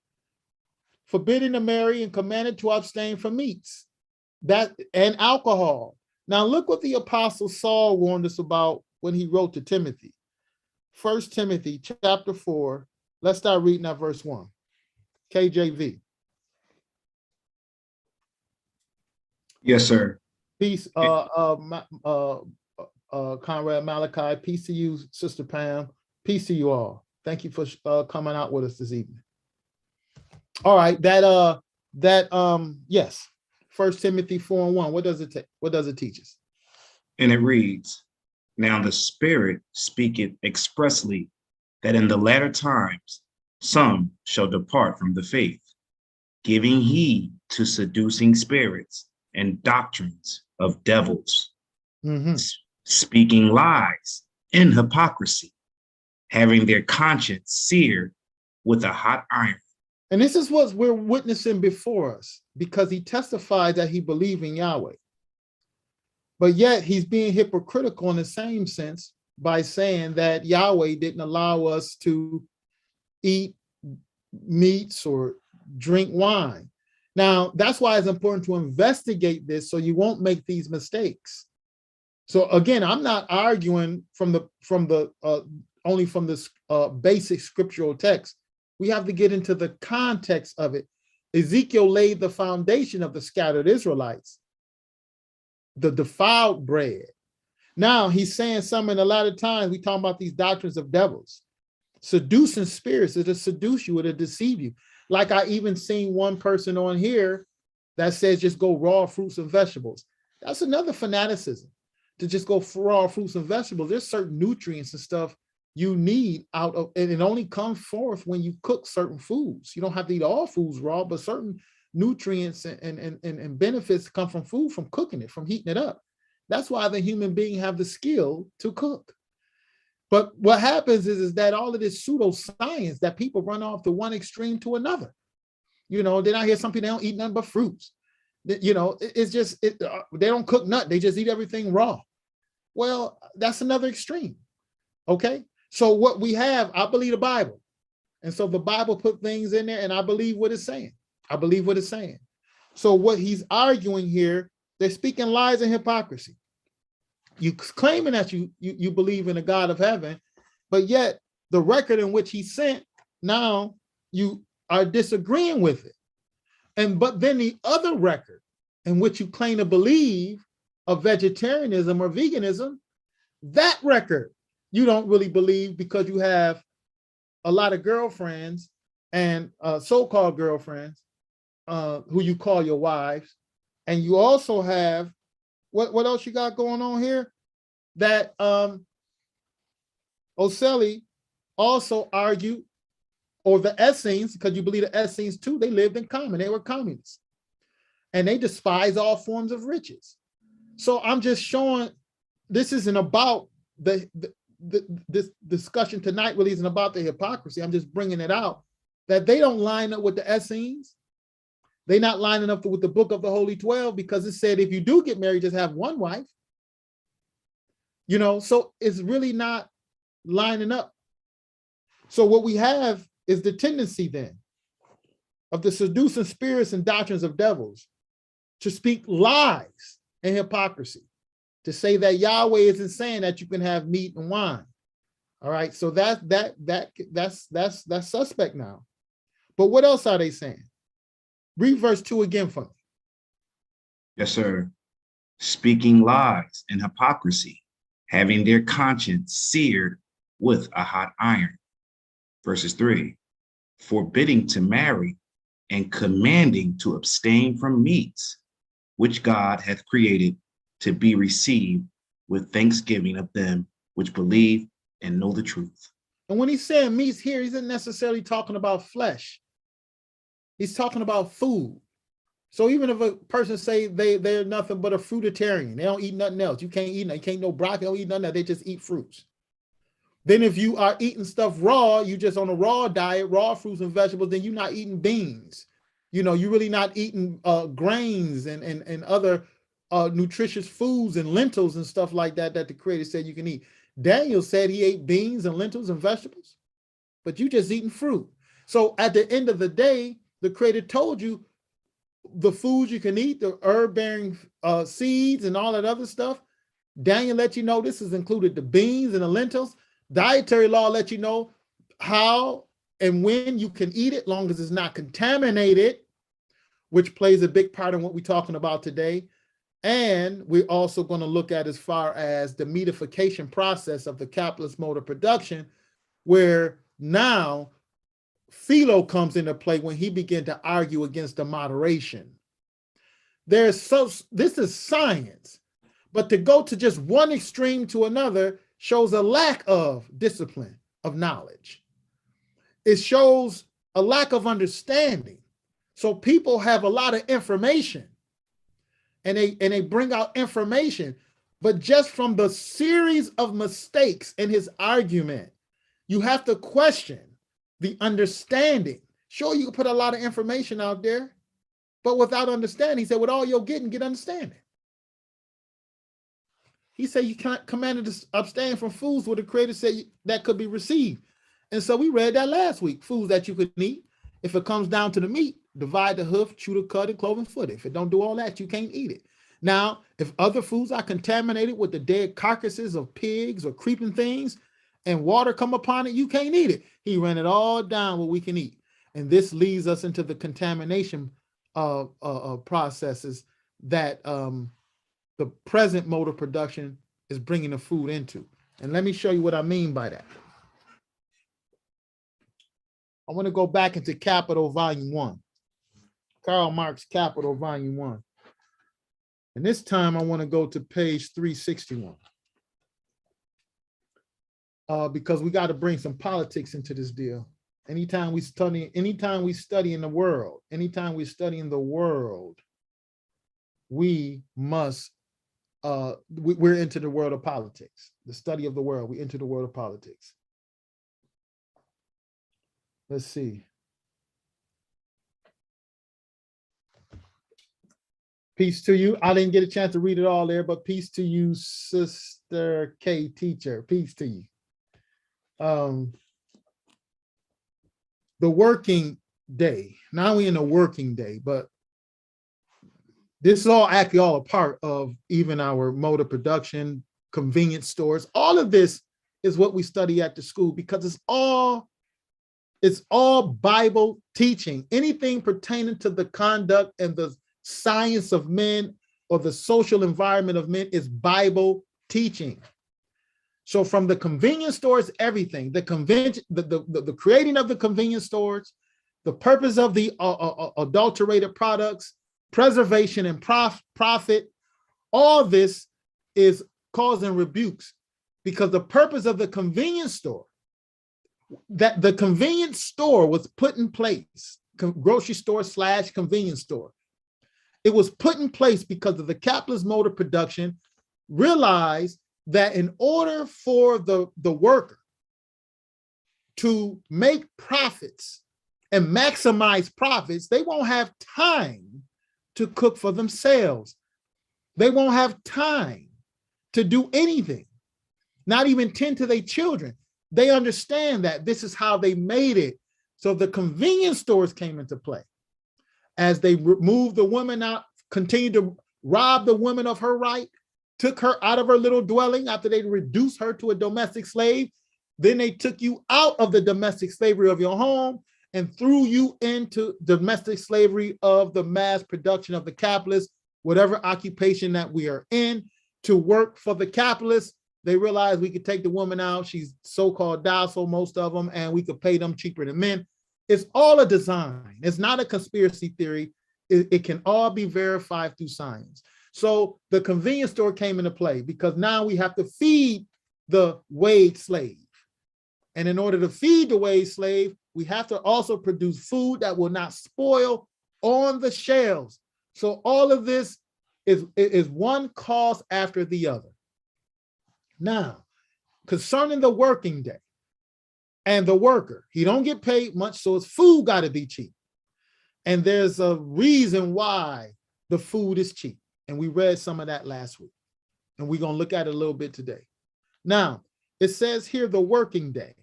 forbidden to marry and commanded to abstain from meats and alcohol. Now look what the apostle Saul warned us about when he wrote to Timothy. 1 Timothy chapter 4. Let's start reading at verse 1. KJV. Yes, sir. Peace, Conrad Malachi. Peace to you, Sister Pam. Peace to you all. Thank you for coming out with us this evening. All right, yes. 1 Timothy 4:1. What does it teach us? And it reads, now the Spirit speaketh expressly that in the latter times some shall depart from the faith, giving heed to seducing spirits and doctrines of devils, speaking lies in hypocrisy, having their conscience seared with a hot iron. And this is what we're witnessing before us, because he testified that he believed in Yahweh. But yet he's being hypocritical in the same sense by saying that Yahweh didn't allow us to eat meats or drink wine. Now, that's why it's important to investigate this so you won't make these mistakes. So again, I'm not arguing only from this basic scriptural text. We have to get into the context of it. Ezekiel laid the foundation of the scattered Israelites, the defiled bread. Now he's saying something a lot of times. We talk about these doctrines of devils, seducing spirits. It'll seduce you, it'll deceive you. Like I even seen one person on here that says just go raw fruits and vegetables. That's another fanaticism, to just go for raw fruits and vegetables. There's certain nutrients and stuff you need out of, and it only comes forth when you cook certain foods. You don't have to eat all foods raw, but certain nutrients and benefits come from food, from cooking it, from heating it up. That's why the human being have the skill to cook. But what happens is that all of this pseudoscience that people run off to one extreme to another. You know, then I hear some people, they don't eat nothing but fruits. You know, it's just, they don't cook nothing. They just eat everything raw. Well, that's another extreme. Okay. So what we have, I believe the Bible. And so the Bible put things in there and I believe what it's saying. I believe what it's saying. So what he's arguing here, they're speaking lies and hypocrisy. You claiming that you believe in a God of heaven, but yet the record in which he sent, now you are disagreeing with it. But then the other record in which you claim to believe of vegetarianism or veganism, that record you don't really believe, because you have a lot of girlfriends and so-called girlfriends who you call your wives. And you also have, what else you got going on here? That O'Selly also argued, or the Essenes, because you believe the Essenes too, they lived in common, they were communists. And they despise all forms of riches. So I'm just showing, this isn't about this discussion tonight really isn't about the hypocrisy. I'm just bringing it out that they don't line up with the Essenes. They're not lining up with the book of the Holy 12, because it said if you do get married, just have one wife. You know, so it's really not lining up. So what we have is the tendency then of the seducing spirits and doctrines of devils to speak lies and hypocrisy, to say that Yahweh isn't saying that you can have meat and wine. All right, so that's suspect now. But what else are they saying? Read verse 2 again for me. Yes, sir. Speaking lies and hypocrisy, having their conscience seared with a hot iron. Verses 3, forbidding to marry and commanding to abstain from meats, which God hath created to be received with thanksgiving of them which believe and know the truth. And when he's saying meats here, he's not necessarily talking about flesh. He's talking about food. So even if a person say they're nothing but a fruitarian, they don't eat nothing else. You can't eat, you can't no broccoli, don't eat nothing else. They just eat fruits. Then if you are eating stuff raw, you just on a raw diet, raw fruits and vegetables, then you're not eating beans. You know, you're really not eating grains and other nutritious foods and lentils and stuff like that the Creator said you can eat. Daniel said he ate beans and lentils and vegetables, but you just eating fruit. So at the end of the day, the Creator told you the foods you can eat, the herb-bearing seeds and all that other stuff. Daniel let you know this is included the beans and the lentils. Dietary law let you know how and when you can eat it, long as it's not contaminated, which plays a big part in what we're talking about today. And we're also going to look at as far as the meatification process of the capitalist mode of production, where now Philo comes into play when he began to argue against the moderation. This is science, but to go to just one extreme to another shows a lack of discipline, of knowledge. It shows a lack of understanding. So people have a lot of information and they bring out information, but just from the series of mistakes in his argument, you have to question the understanding. Sure, you can put a lot of information out there, but without understanding, he said, with all you're getting, get understanding. He said you can't commanded to abstain from foods where the Creator said that could be received. And so we read that last week, foods that you could eat. If it comes down to the meat, divide the hoof, chew the cud, and cloven foot. If it don't do all that, you can't eat it. Now, if other foods are contaminated with the dead carcasses of pigs or creeping things and water come upon it, you can't eat it. He ran it all down what we can eat. And this leads us into the contamination processes that the present mode of production is bringing the food into. And let me show you what I mean by that. I want to go back into Capital Volume 1. Karl Marx Capital Volume 1. And this time I want to go to page 361. Because we got to bring some politics into this deal. Anytime we study in the world, we must we're into the world of politics, the study of the world. We enter the world of politics. Let's see. Peace to you. I didn't get a chance to read it all there, but peace to you, Sister K teacher. Peace to you. The working day. Now we're in a working day, but this is all actually all a part of even our mode of production, convenience stores. All of this is what we study at the school because it's all Bible teaching. Anything pertaining to the conduct and the science of men or the social environment of men is Bible teaching. So from the convenience stores, everything, the creating of the convenience stores, the purpose of the adulterated products, preservation and profit, all this is causing rebukes because the purpose of the convenience store, that the convenience store was put in place, grocery store / convenience store. It was put in place because of the capitalist mode of production realized that in order for the worker to make profits and maximize profits, they won't have time to cook for themselves. They won't have time to do anything, not even tend to their children. They understand that this is how they made it. So the convenience stores came into play. As they moved the woman out, continued to rob the woman of her right, took her out of her little dwelling after they reduced her to a domestic slave. Then they took you out of the domestic slavery of your home and threw you into domestic slavery of the mass production of the capitalists, whatever occupation that we are in, to work for the capitalists. They realized we could take the woman out. She's so-called docile, most of them, and we could pay them cheaper than men. It's all a design. It's not a conspiracy theory. It can all be verified through science. So the convenience store came into play because now we have to feed the wage slave. And in order to feed the wage slave, we have to also produce food that will not spoil on the shelves. So all of this is one cause after the other. Now, concerning the working day and the worker, he don't get paid much, so his food got to be cheap. And there's a reason why the food is cheap. And we read some of that last week. And we're going to look at it a little bit today. Now, it says here the working day.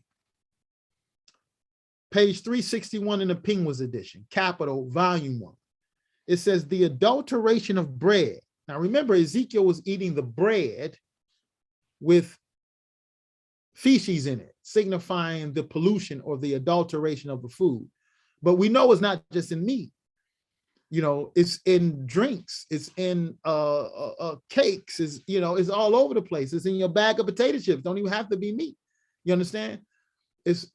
Page 361 in the Penguins edition, Capital, Volume 1. It says the adulteration of bread. Now remember, Ezekiel was eating the bread with feces in it, signifying the pollution or the adulteration of the food. But we know it's not just in meat. You know, it's in drinks, it's in cakes, it's all over the place. It's in your bag of potato chips. Don't even have to be meat. You understand?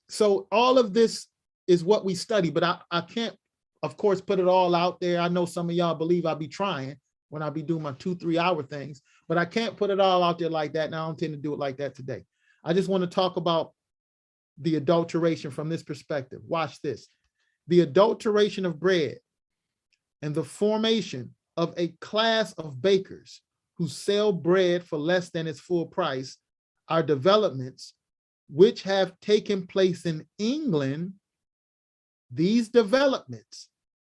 So all of this is what we study, but I can't, of course, put it all out there. I know some of y'all believe I'll be trying when I be doing my 2-3 hour things, but I can't put it all out there like that. And I don't intend to do it like that today. I just want to talk about the adulteration from this perspective. Watch this. The adulteration of bread and the formation of a class of bakers who sell bread for less than its full price are developments which have taken place in England. These developments,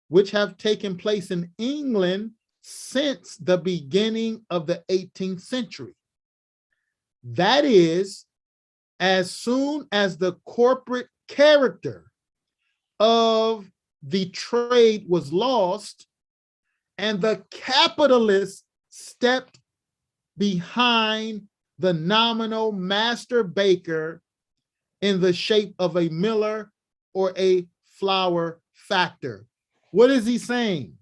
which have taken place in England since the beginning of the 18th century. That is, as soon as the corporate character of the trade was lost and the capitalists stepped behind the nominal master baker in the shape of a miller or a flour factor. What is he saying?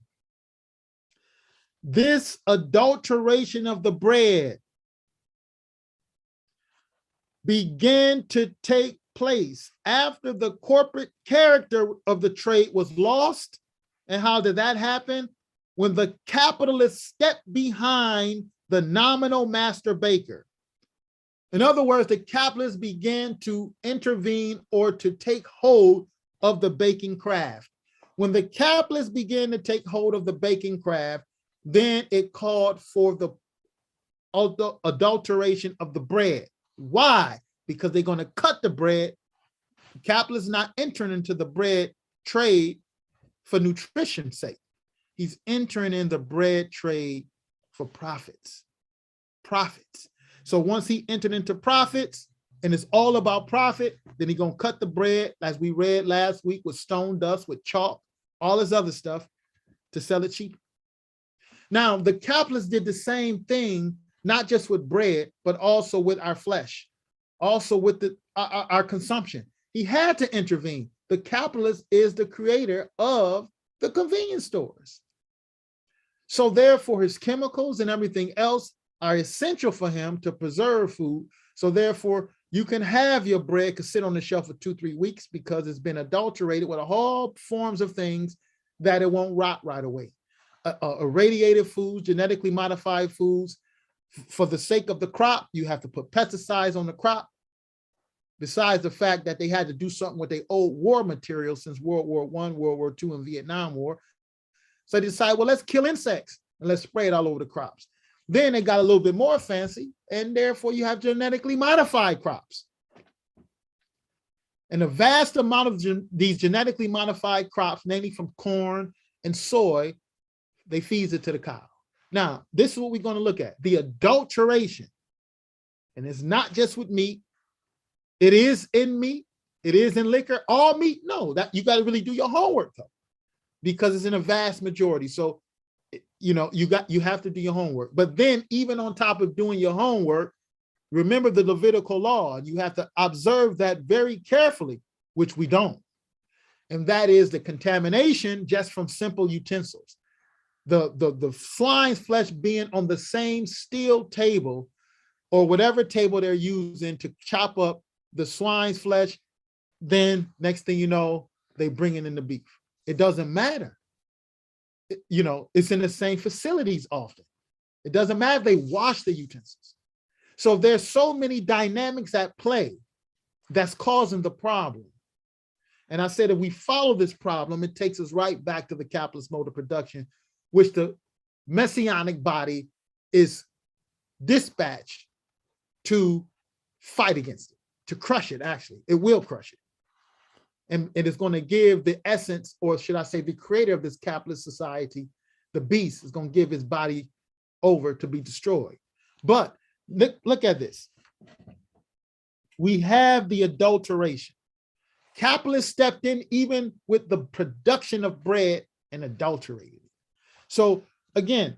This adulteration of the bread began to take place after the corporate character of the trade was lost. And how did that happen? When the capitalists stepped behind the nominal master baker. In other words, the capitalists began to intervene or to take hold of the baking craft. When the capitalists began to take hold of the baking craft, then it called for the adulteration of the bread. Why? Because they're going to cut the bread. The capitalist is not entering into the bread trade for nutrition's sake. He's entering in the bread trade for profits. Profits. So once he entered into profits, and it's all about profit, then he's going to cut the bread, as we read last week, with stone dust, with chalk, all this other stuff, to sell it cheaper. Now, the capitalists did the same thing, not just with bread, but also with our flesh, also with our consumption. He had to intervene. The capitalist is the creator of the convenience stores. So therefore, his chemicals and everything else are essential for him to preserve food. So therefore, you can have your bread could sit on the shelf for 2-3 weeks because it's been adulterated with all forms of things that it won't rot right away. Irradiated foods, genetically modified foods. For the sake of the crop, you have to put pesticides on the crop. Besides the fact that they had to do something with their old war material since World War I, World War II, and Vietnam War. So they decided, well, let's kill insects and let's spray it all over the crops. Then they got a little bit more fancy, and therefore you have genetically modified crops. And a vast amount of these genetically modified crops, mainly from corn and soy, they feed it to the cow. Now, this is what we're going to look at, the adulteration. And it's not just with meat. It is in meat. It is in liquor. All meat? No, that you got to really do your homework, though, because it's in a vast majority. So, you know, you have to do your homework. But then even on top of doing your homework, remember the Levitical law. You have to observe that very carefully, which we don't. And that is the contamination just from simple utensils. The swine's flesh being on the same steel table or whatever table they're using to chop up the swine's flesh, then next thing you know, they bring in the beef. It doesn't matter. You know, it's in the same facilities often. It doesn't matter if they wash the utensils. So there's so many dynamics at play that's causing the problem. And I said, if we follow this problem, it takes us right back to the capitalist mode of production, which the messianic body is dispatched to fight against it, to crush it, actually. It will crush it. And it is going to give the essence, or should I say the creator of this capitalist society, the beast, is going to give his body over to be destroyed. But look at this. We have the adulteration. Capitalists stepped in even with the production of bread and adulterated it. So again,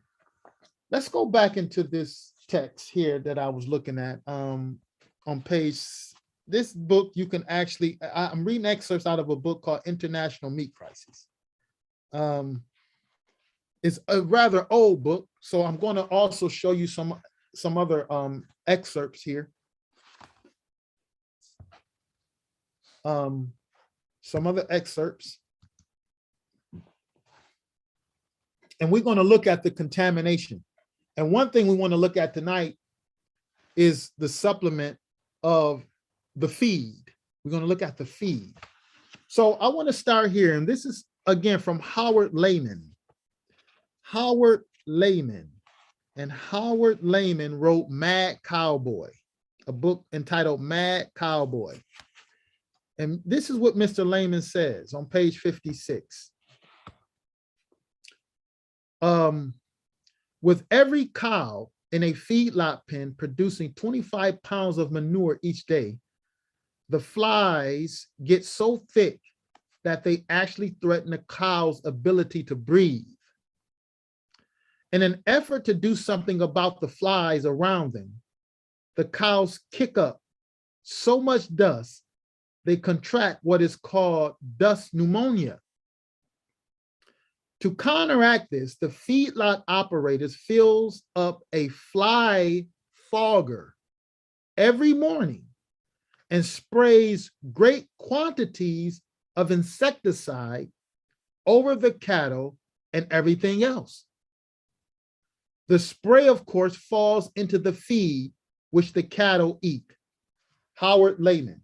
let's go back into this text here that I was looking at on page. This book, you can actually, I'm reading excerpts out of a book called International Meat Crisis. It's a rather old book, so I'm going to also show you some other excerpts here. Some other excerpts. And we're going to look at the contamination. And one thing we want to look at tonight is the supplement of the feed. We're going to look at the feed. So I want to start here, and this is again from Howard Lehman. Howard Lehman. And Howard Lehman wrote Mad Cowboy, a book entitled Mad Cowboy. And this is what Mr. Lehman says on page 56. With every cow in a feedlot pen producing 25 pounds of manure each day, the flies get so thick that they actually threaten the cow's ability to breathe. In an effort to do something about the flies around them, the cows kick up so much dust, they contract what is called dust pneumonia. To counteract this, the feedlot operators fills up a fly fogger every morning and sprays great quantities of insecticide over the cattle and everything else. The spray, of course, falls into the feed which the cattle eat. Howard Lehman,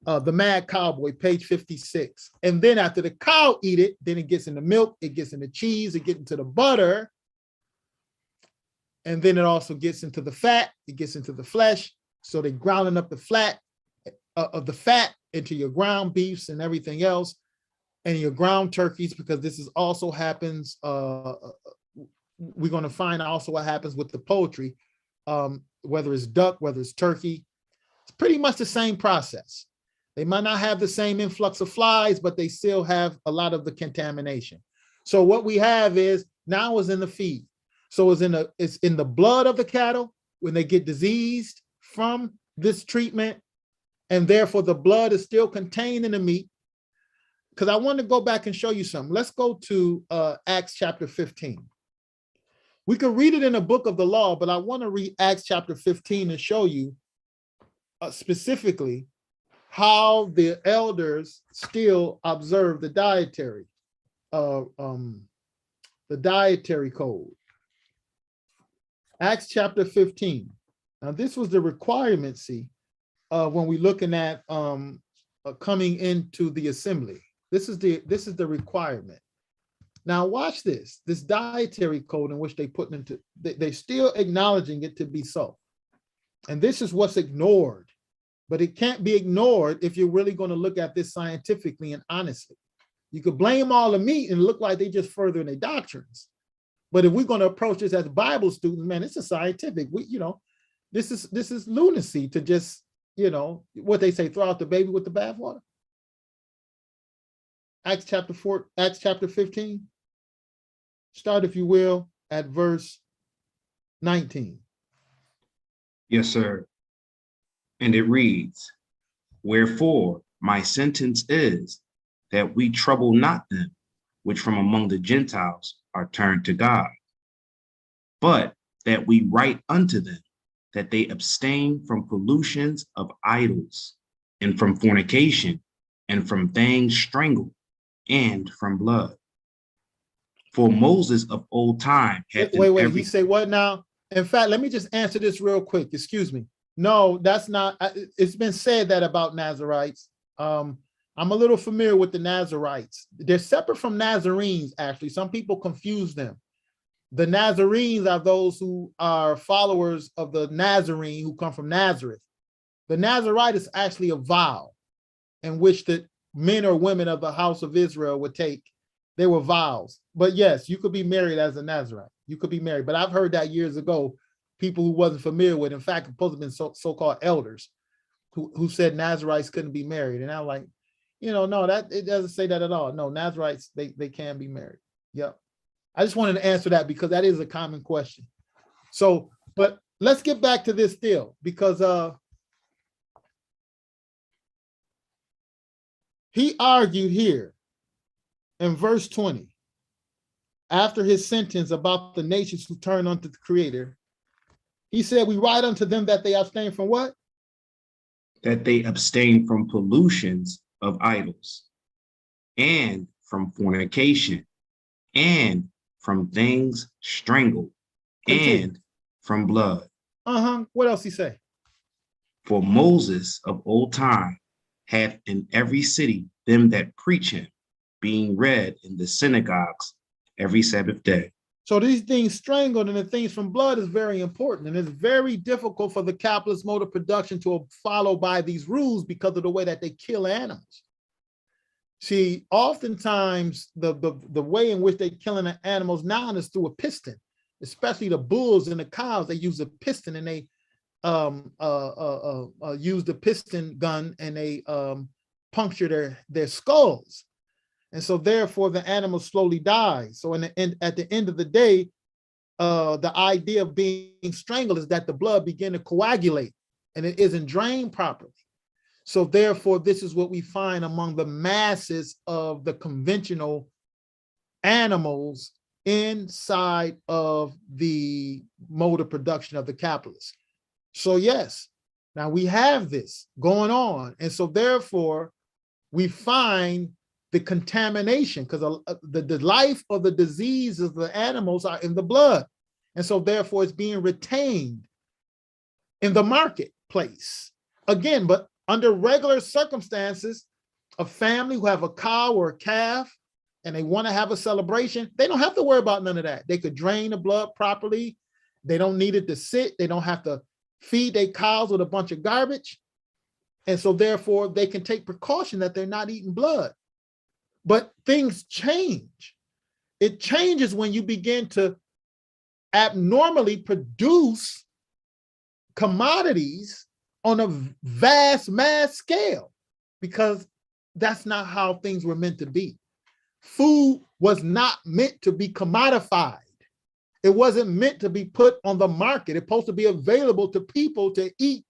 The Mad Cowboy, page 56. And then after the cow eat it, then it gets in the milk, it gets in the cheese, it gets into the butter. And then it also gets into the fat, it gets into the flesh. So they're grounding up the fat of the fat into your ground beefs and everything else, and your ground turkeys, because this is also happens. We're going to find also what happens with the poultry, whether it's duck, whether it's turkey. It's pretty much the same process. They might not have the same influx of flies, but they still have a lot of the contamination. So what we have is now is in the feed. So it's in the blood of the cattle when they get diseased from this treatment, and therefore the blood is still contained in the meat. Because I want to go back and show you something. Let's go to Acts chapter 15. We could read it in the book of the law, but I want to read Acts chapter 15 and show you specifically how the elders still observe the dietary code. Acts chapter 15. Now this was the requirement, see, when we're looking at coming into the assembly. This is the requirement. Now watch this dietary code in which they put into, they're still acknowledging it to be so. And this is what's ignored, but it can't be ignored if you're really going to look at this scientifically and honestly. You could blame all the meat and look like they just furthering their doctrines. But if we're going to approach this as Bible students, man, it's a scientific, this is lunacy to just, what they say, throw out the baby with the bathwater. Acts chapter 15. Start, if you will, at verse 19. Yes, sir. And it reads, wherefore my sentence is that we trouble not them which from among the Gentiles are turned to God, but that we write unto them that they abstain from pollutions of idols, and from fornication, and from things strangled, and from blood. For Moses of old time hath Wait, in wait. every... He say what now? In fact, let me just answer this real quick. Excuse me. No, that's not. It's been said that about Nazarites. I'm a little familiar with the Nazarites. They're separate from Nazarenes, actually. Some people confuse them. The Nazarenes are those who are followers of the Nazarene who come from Nazareth. The Nazarite is actually a vow in which the men or women of the house of Israel would take. They were vows. But yes, you could be married as a Nazarite. You could be married. But I've heard that years ago, people who wasn't familiar with, in fact, supposed to have been so-called elders who said Nazarites couldn't be married. And I'm like, no, that it doesn't say that at all. No, Nazarites, they can be married. Yep. I just wanted to answer that because that is a common question. So, but let's get back to this still, because he argued here in verse 20, after his sentence about the nations who turn unto the Creator, he said, we write unto them that they abstain from what? That they abstain from pollutions of idols, and from fornication, and from things strangled, Continue. and from blood. What else he say? For Moses of old time hath in every city them that preach him, being read in the synagogues every Sabbath day. So these things strangled and the things from blood is very important. And it's very difficult for the capitalist mode of production to follow by these rules because of the way that they kill animals. See, oftentimes the way in which they're killing the animals now is through a piston, especially the bulls and the cows. They use a piston and they use the piston gun and they puncture their skulls. And so therefore the animal slowly dies. So at the end of the day, the idea of being strangled is that the blood begin to coagulate and it isn't drained properly. So therefore, this is what we find among the masses of the conventional animals inside of the mode of production of the capitalists. So yes, now we have this going on. And so therefore, we find the contamination, because the life or the disease of the animals are in the blood. And so therefore, it's being retained in the marketplace. Again, but under regular circumstances, a family who have a cow or a calf and they want to have a celebration, they don't have to worry about none of that. They could drain the blood properly. They don't need it to sit. They don't have to feed their cows with a bunch of garbage. And so therefore, they can take precaution that they're not eating blood. But things change. It changes when you begin to abnormally produce commodities on a vast mass scale, because that's not how things were meant to be. Food was not meant to be commodified. It wasn't meant to be put on the market. It's supposed to be available to people to eat,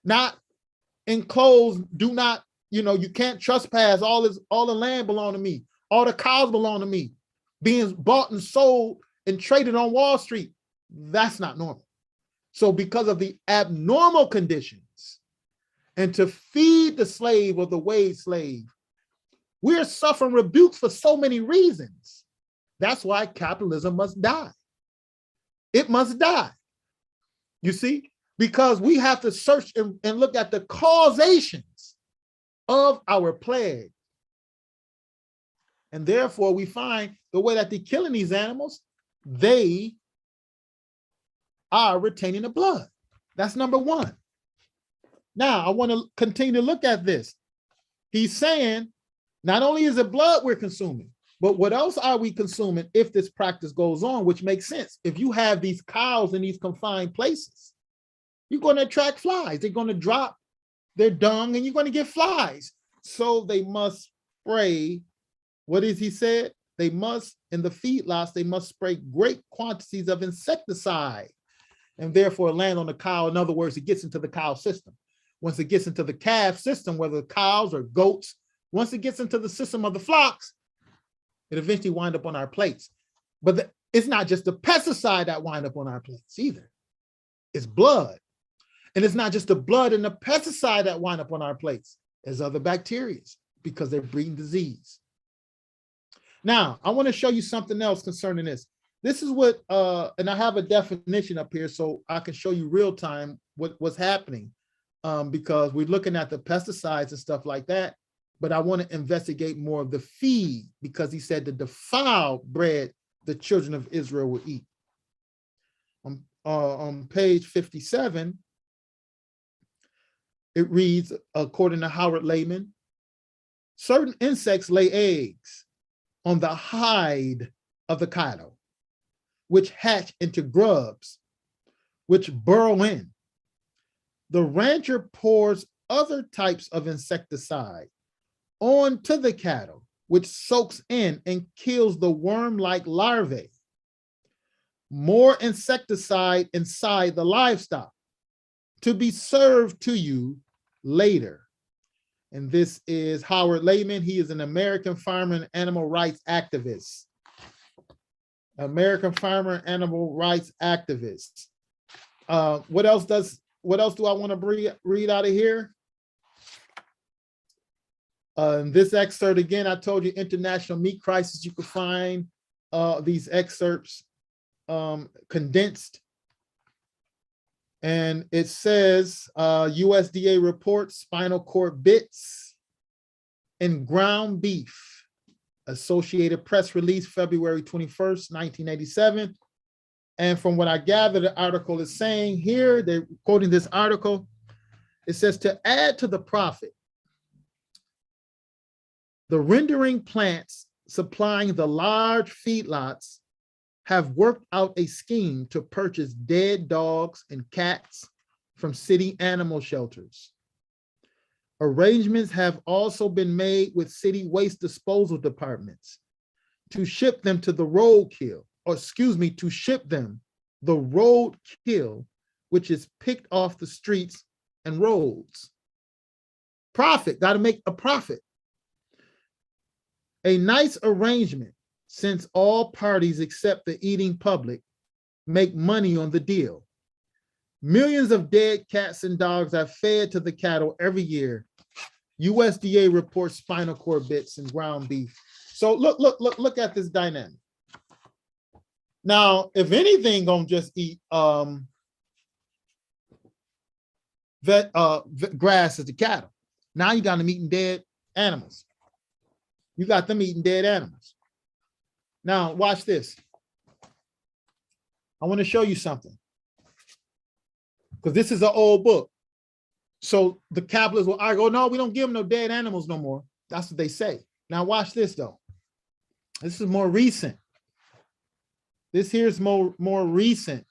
not enclosed. Do not, you can't trespass. All the land belong to me. All the cows belong to me. Being bought and sold and traded on Wall Street. That's not normal. So because of the abnormal conditions, and to feed the slave or the wage slave, we're suffering rebukes for so many reasons. That's why capitalism must die. It must die. You see, because we have to search and look at the causations of our plague. And therefore, we find the way that they're killing these animals, they are retaining the blood. That's number one. Now, I want to continue to look at this. He's saying, not only is it blood we're consuming, but what else are we consuming if this practice goes on, which makes sense. If you have these cows in these confined places, you're going to attract flies. They're going to drop their dung and you're going to get flies. So they must spray, what is he said? They must, in the feedlots, they must spray great quantities of insecticide and therefore land on the cow. In other words, it gets into the cow system. Once it gets into the calf system, whether cows or goats, once it gets into the system of the flocks, it eventually winds up on our plates. But it's not just the pesticide that wind up on our plates either. It's blood. And it's not just the blood and the pesticide that wind up on our plates. There's other bacteria because they're breeding disease. Now, I want to show you something else concerning this. This is what, and I have a definition up here so I can show you real time what's happening, because we're looking at the pesticides and stuff like that, but I want to investigate more of the feed, because he said the defiled bread the children of Israel will eat. On page 57, it reads, according to Howard Lehman, certain insects lay eggs on the hide of the cattle, which hatch into grubs, which burrow in. The rancher pours other types of insecticide onto the cattle, which soaks in and kills the worm-like larvae. More insecticide inside the livestock to be served to you later. And this is Howard Lehman. He is an American farmer and animal rights activist. American farmer and animal rights activist. What else do I want to read out of here? In this excerpt, again, I told you international meat crisis. You can find these excerpts condensed. And it says USDA reports spinal cord bits in ground beef. Associated Press release, February 21st, 1987. And from what I gather, the article is saying here, they're quoting this article. It says, to add to the profit, the rendering plants supplying the large feedlots have worked out a scheme to purchase dead dogs and cats from city animal shelters. Arrangements have also been made with city waste disposal departments to ship them to the roadkill, or excuse me, to ship them the roadkill, which is picked off the streets and roads. Profit, got to make a profit. A nice arrangement, since all parties except the eating public make money on the deal. Millions of dead cats and dogs are fed to the cattle every year. USDA reports spinal cord bits and ground beef. So look at this dynamic. Now, if anything, gonna just eat grass as the cattle. Now you got them eating dead animals. You got them eating dead animals. Now, watch this. I want to show you something, because this is an old book. So the capitalists will argue, oh, no, we don't give them no dead animals no more. That's what they say. Now, watch this, though. This is more recent. This here's more recent.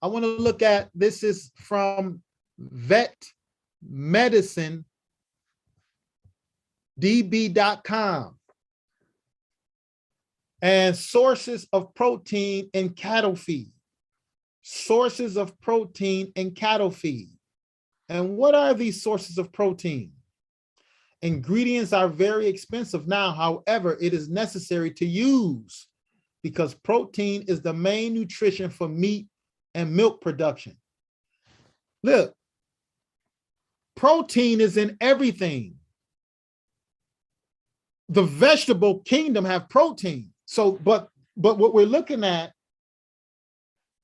I want to look at, this is from vetmedicinedb.com. And sources of protein in cattle feed. Sources of protein in cattle feed. And what are these sources of protein? Ingredients are very expensive now. However, it is necessary to use because protein is the main nutrition for meat and milk production. Look, protein is in everything. The vegetable kingdom have protein. So, but what we're looking at,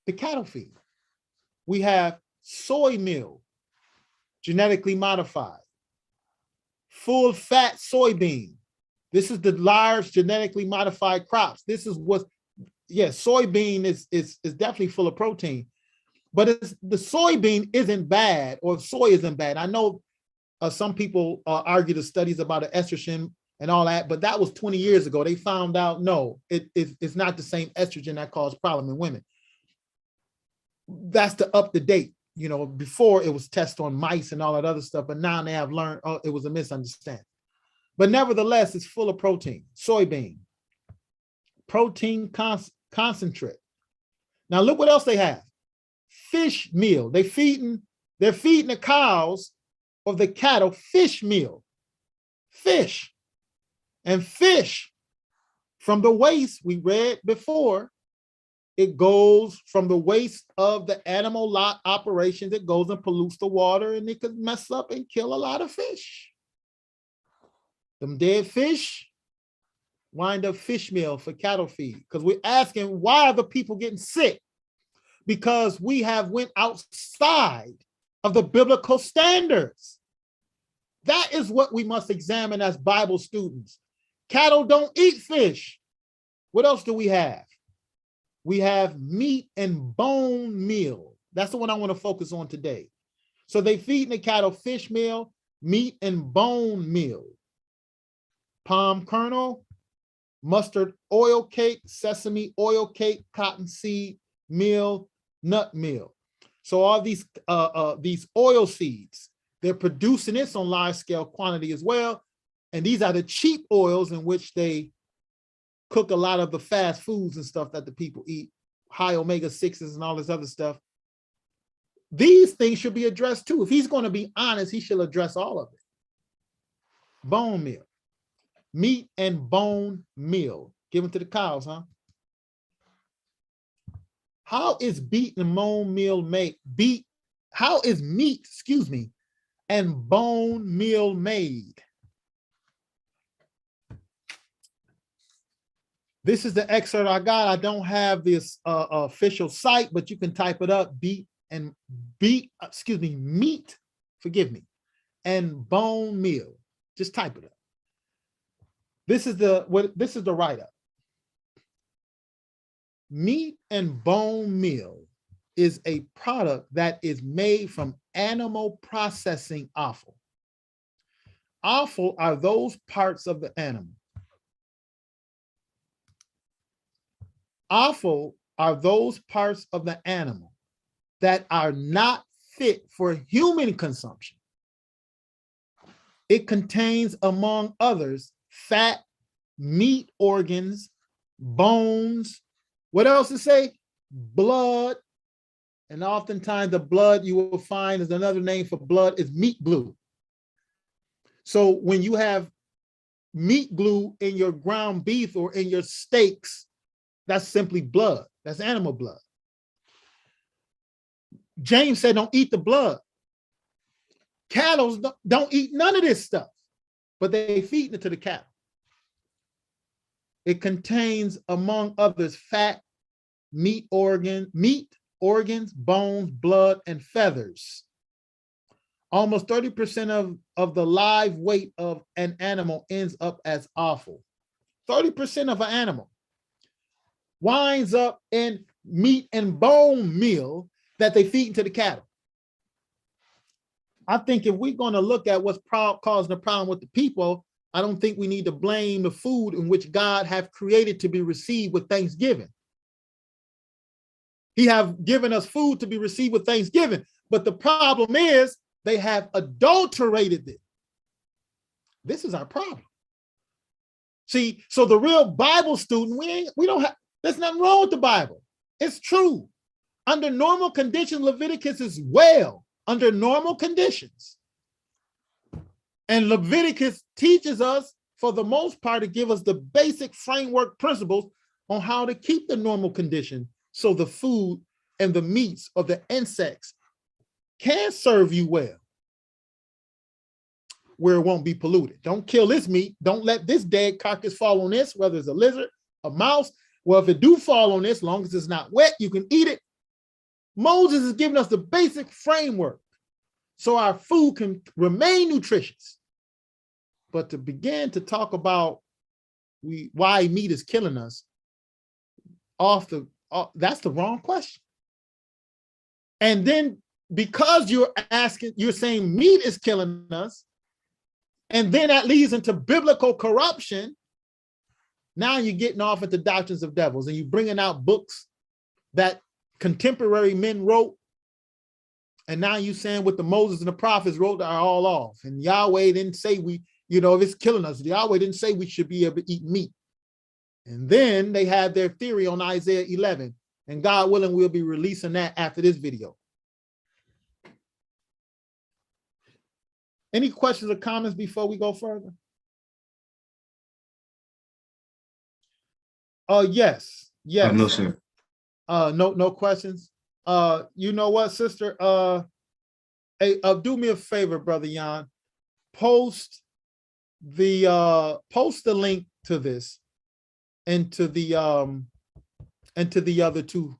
the cattle feed. We have soy meal, genetically modified. Full fat soybean. This is the large genetically modified crops. This is what, yes, soybean is definitely full of protein, but the soybean isn't bad, or soy isn't bad. I know some people argue the studies about the estrogen and all that, but that was 20 years ago. They found out, no, it's not the same estrogen that caused problem in women. That's the up to date. You know, before it was tested on mice and all that other stuff, but now they have learned, oh, it was a misunderstanding. But nevertheless, it's full of protein. Soybean, protein concentrate. Now look what else they have. Fish meal. They're feeding the cows or the cattle fish meal. Fish. And fish from the waste we read before It goes from the waste of the animal lot operations. It goes and pollutes the water, and it could mess up and kill a lot of fish. Them dead fish wind up fish meal for cattle feed, because we're asking, why are the people getting sick? Because we have went outside of the biblical standards. That is what we must examine as Bible students. Cattle don't eat fish. What else do we have? We have meat and bone meal. That's the one I want to focus on today. So they feeding the cattle fish meal, meat and bone meal, palm kernel, mustard oil cake, sesame oil cake, cottonseed meal, nut meal. So all these oil seeds, they're producing this on large scale quantity as well. And these are the cheap oils in which they cook a lot of the fast foods and stuff that the people eat, high omega-6s and all this other stuff. These things should be addressed too. If he's going to be honest, he should address all of it. Bone meal, meat and bone meal, given to the cows, huh? How is beet and bone meal made? How is meat, and bone meal made? This is the excerpt I got. I don't have this official site, but you can type it up. Meat, and bone meal. Just type it up. This is the write-up. Meat and bone meal is a product that is made from animal processing offal. Offal are those parts of the animal. Offal are those parts of the animal that are not fit for human consumption. It contains, among others, fat, meat organs, bones. What else to say? Blood. And oftentimes the blood you will find is another name for blood is meat glue. So when you have meat glue in your ground beef or in your steaks, that's simply blood. That's animal blood. James said, don't eat the blood. Cattle don't eat none of this stuff, but they feed it to the cattle. It contains, among others, fat, meat organs, bones, blood, and feathers. Almost 30% of the live weight of an animal ends up as offal. 30% of an animal winds up in meat and bone meal that they feed into the cattle. I think if we're going to look at what's causing the problem with the people, I don't think we need to blame the food in which God have created to be received with thanksgiving. He have given us food to be received with thanksgiving, but the problem is they have adulterated it. This is our problem. See, so the real Bible student, we don't have, there's nothing wrong with the Bible. It's true. Under normal conditions, Leviticus is well, under normal conditions. And Leviticus teaches us, for the most part, to give us the basic framework principles on how to keep the normal condition so the food and the meats of the insects can serve you well, where it won't be polluted. Don't kill this meat. Don't let this dead carcass fall on this, whether it's a lizard, a mouse. Well, if it do fall on this, as long as it's not wet, you can eat it. Moses is giving us the basic framework so our food can remain nutritious. But to begin to talk about why meat is killing us, that's the wrong question. And then because you're saying meat is killing us, and then that leads into biblical corruption. Now you're getting off at the doctrines of devils, and you're bringing out books that contemporary men wrote. And now you're saying what the Moses and the prophets wrote are all off. And Yahweh didn't say if it's killing us, Yahweh didn't say we should be able to eat meat. And then they had their theory on Isaiah 11. And God willing, we'll be releasing that after this video. Any questions or comments before we go further? Yes. No, sir. No questions. You know what, sister? Hey, do me a favor, brother Jan. Post the link to this into the other two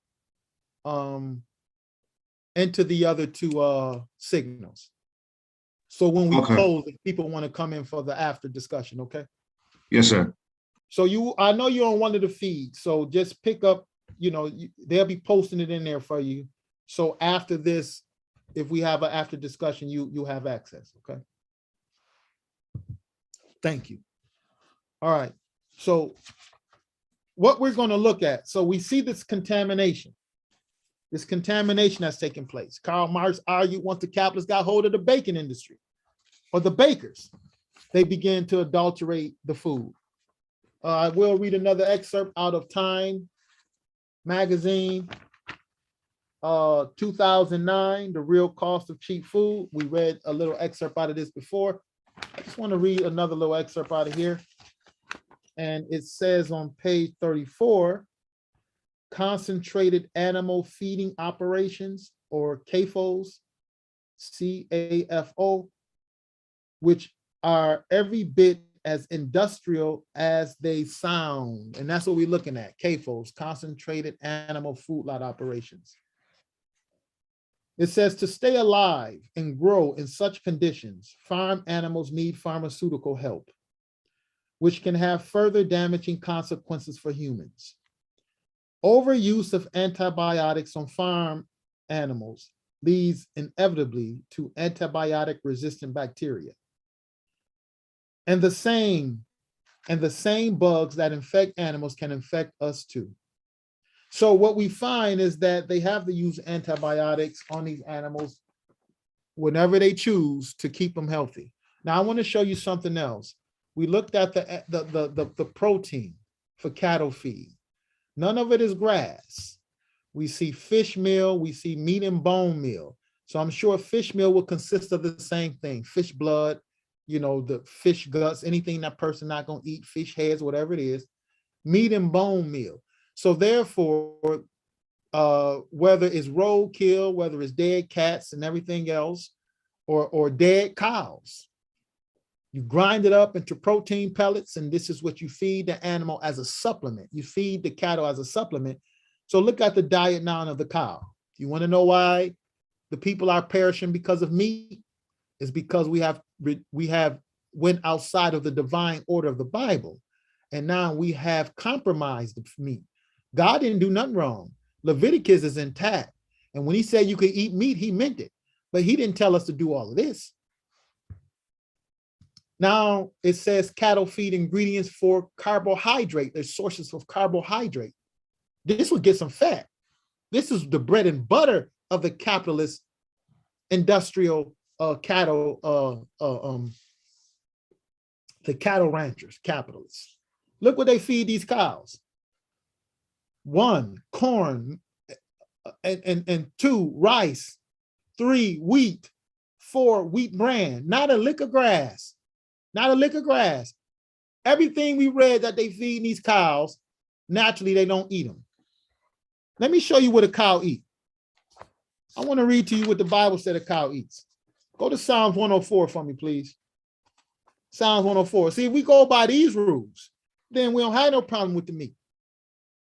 signals. So when we Okay. close, if people want to come in for the after discussion, okay? Yes, sir. So I know you're on one of the feeds, so just pick up, they'll be posting it in there for you. So after this, if we have an after discussion, you have access, okay? Thank you. All right, so what we're going to look at, so we see this contamination that's taking place. Karl Marx argued once the capitalists got hold of the bacon industry, or the bakers, they began to adulterate the food. I will read another excerpt out of Time magazine, 2009, The Real Cost of Cheap Food. We read a little excerpt out of this before. I just want to read another little excerpt out of here. And it says on page 34, concentrated animal feeding operations, or CAFOs, CAFO, which are every bit as industrial as they sound. And that's what we're looking at, CAFOs, concentrated animal food lot operations. It says to stay alive and grow in such conditions, farm animals need pharmaceutical help, which can have further damaging consequences for humans. Overuse of antibiotics on farm animals leads inevitably to antibiotic-resistant bacteria. And the same bugs that infect animals can infect us too. So what we find is that they have to use antibiotics on these animals whenever they choose to keep them healthy. Now I want to show you something else. We looked at the protein for cattle feed. None of it is grass. We see fish meal, we see meat and bone meal. So I'm sure fish meal will consist of the same thing, fish blood, the fish guts, anything that person not gonna eat, fish heads, whatever it is, meat and bone meal. So therefore, whether it's roadkill, whether it's dead cats and everything else, or dead cows, you grind it up into protein pellets, and this is what you feed the animal as a supplement. You feed the cattle as a supplement. So look at the diet now of the cow. You want to know why the people are perishing because of meat? It's because we have went outside of the divine order of the Bible, and now we have compromised the meat. God didn't do nothing wrong. Leviticus is intact, and when he said you could eat meat, he meant it, but he didn't tell us to do all of this. Now it says cattle feed ingredients for carbohydrate. There's sources of carbohydrate. This would get some fat. This is the bread and butter of the capitalist industrial cattle, the cattle ranchers, capitalists. Look what they feed these cows. 1, corn, and 2, rice, 3, wheat, 4, wheat bran, not a lick of grass. Not a lick of grass. Everything we read that they feed these cows, naturally they don't eat them. Let me show you what a cow eats. I want to read to you what the Bible said a cow eats. Go to Psalms 104 for me, please. Psalms 104. See, if we go by these rules, then we don't have no problem with the meat.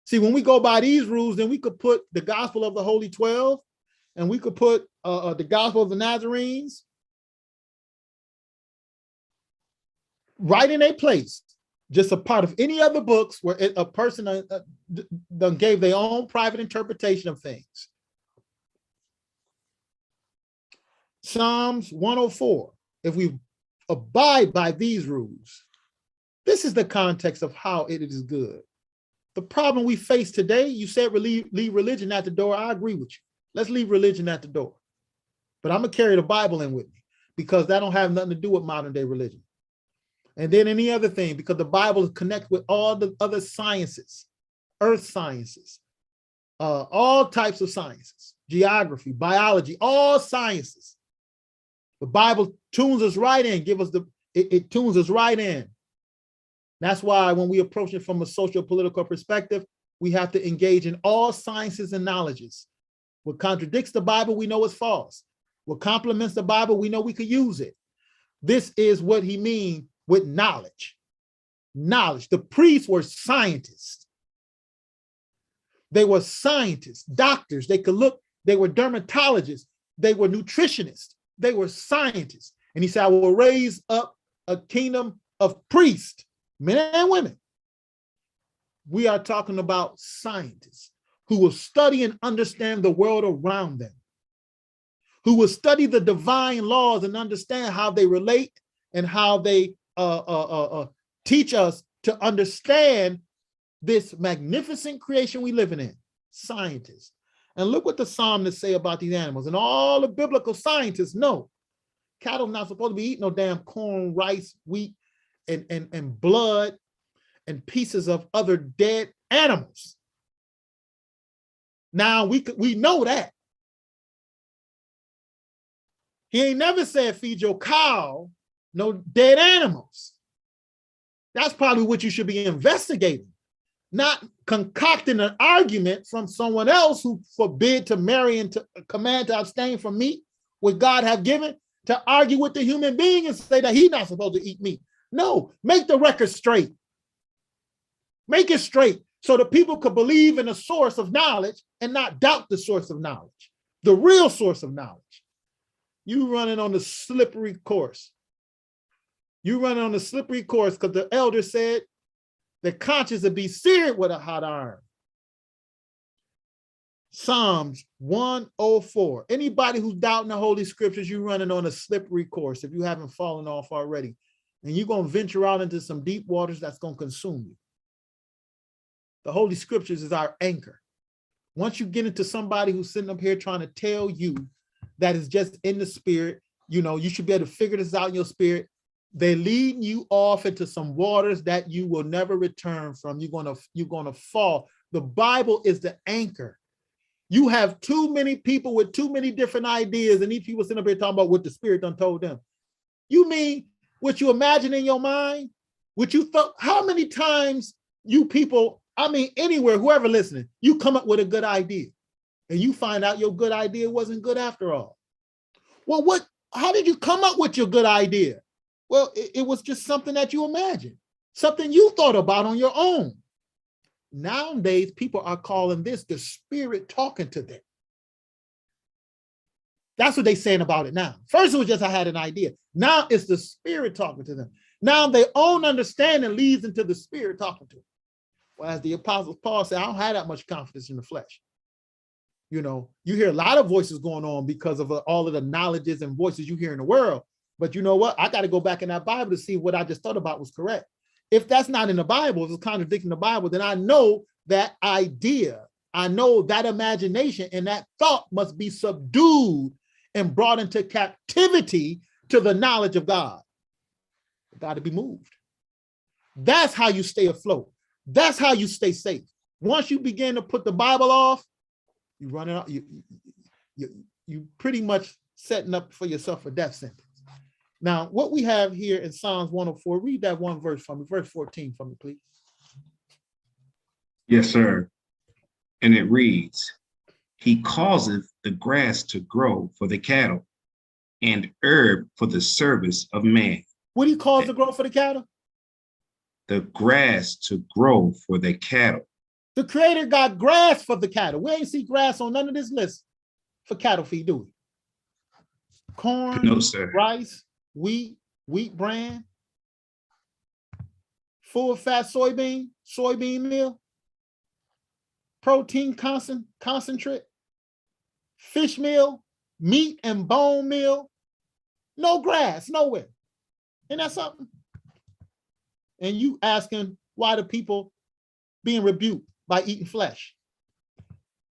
See, when we go by these rules, then we could put the gospel of the Holy 12, and we could put the gospel of the Nazarenes right in a place, just a part of any other books where a person gave their own private interpretation of things. Psalms 104, if we abide by these rules, this is the context of how it is good. The problem we face today, you said leave religion at the door. I agree with you. Let's leave religion at the door. But I'm going to carry the Bible in with me, because that don't have nothing to do with modern day religion. And then any other thing, because the Bible is connected with all the other sciences, earth sciences, all types of sciences, geography, biology, all sciences. The Bible tunes us right in, it tunes us right in. That's why when we approach it from a social political perspective, We have to engage in all sciences and knowledges. What contradicts the Bible, we know is false. What complements the Bible, we know we could use it. This is what he means with knowledge. Knowledge. The priests were scientists. They were scientists, doctors. They could look, they were dermatologists. They were nutritionists. They were scientists. And he said, I will raise up a kingdom of priests, men and women. We are talking about scientists who will study and understand the world around them, who will study the divine laws and understand how they relate and how they teach us to understand this magnificent creation we living in. Scientists. And look what the psalmists say about these animals. And all the biblical scientists know cattle not supposed to be eating no damn corn, rice, wheat, and blood and pieces of other dead animals. Now we know that. He ain't never said feed your cow no dead animals. That's probably what you should be investigating, not concocting an argument from someone else who forbid to marry and to command to abstain from meat, what God have given, to argue with the human being and say that he's not supposed to eat meat. No, make the record straight. Make it straight so that people could believe in a source of knowledge and not doubt the source of knowledge, the real source of knowledge. You running on the slippery course. You running on the slippery course because the elder said the conscience would be seared with a hot iron. Psalms 104. Anybody who's doubting the Holy Scriptures, you're running on a slippery course if you haven't fallen off already. And you're going to venture out into some deep waters that's going to consume you. The Holy Scriptures is our anchor. Once you get into somebody who's sitting up here trying to tell you that is just in the spirit, you know, you should be able to figure this out in your spirit. They're leading you off into some waters that you will never return from. You're gonna fall. The Bible is the anchor. You have too many people with too many different ideas, and these people sitting up here talking about what the Spirit done told them. You mean what you imagine in your mind? What you thought? How many times you people, I mean, anywhere, whoever listening, you come up with a good idea, and you find out your good idea wasn't good after all. Well, how did you come up with your good idea? Well, it was just something that you imagined, something you thought about on your own. Nowadays, people are calling this the Spirit talking to them. That's what they're saying about it now. First, it was just I had an idea. Now it's the Spirit talking to them. Now their own understanding leads into the Spirit talking to them. Well, as the Apostle Paul said, I don't have that much confidence in the flesh. You know, you hear a lot of voices going on because of all of the knowledges and voices you hear in the world. But you know what? I got to go back in that Bible to see what I just thought about was correct. If that's not in the Bible, if it's contradicting the Bible, then I know that idea, I know that imagination and that thought must be subdued and brought into captivity to the knowledge of God. It got to be moved. That's how you stay afloat. That's how you stay safe. Once you begin to put the Bible off, you run it out. You pretty much setting up for yourself a death sentence. Now, what we have here in Psalms 104, read that one verse from me, verse 14 from me, please. Yes, sir. And it reads, He causeth the grass to grow for the cattle and herb for the service of man. What do you cause to grow for the cattle? The grass to grow for the cattle. The Creator got grass for the cattle. We ain't see grass on none of this list for cattle feed, do we? Corn, No, sir. rice, wheat bran, full fat soybean meal, protein concentrate, fish meal, meat and bone meal, no grass, nowhere. Isn't that something? And you asking why the people being rebuked by eating flesh.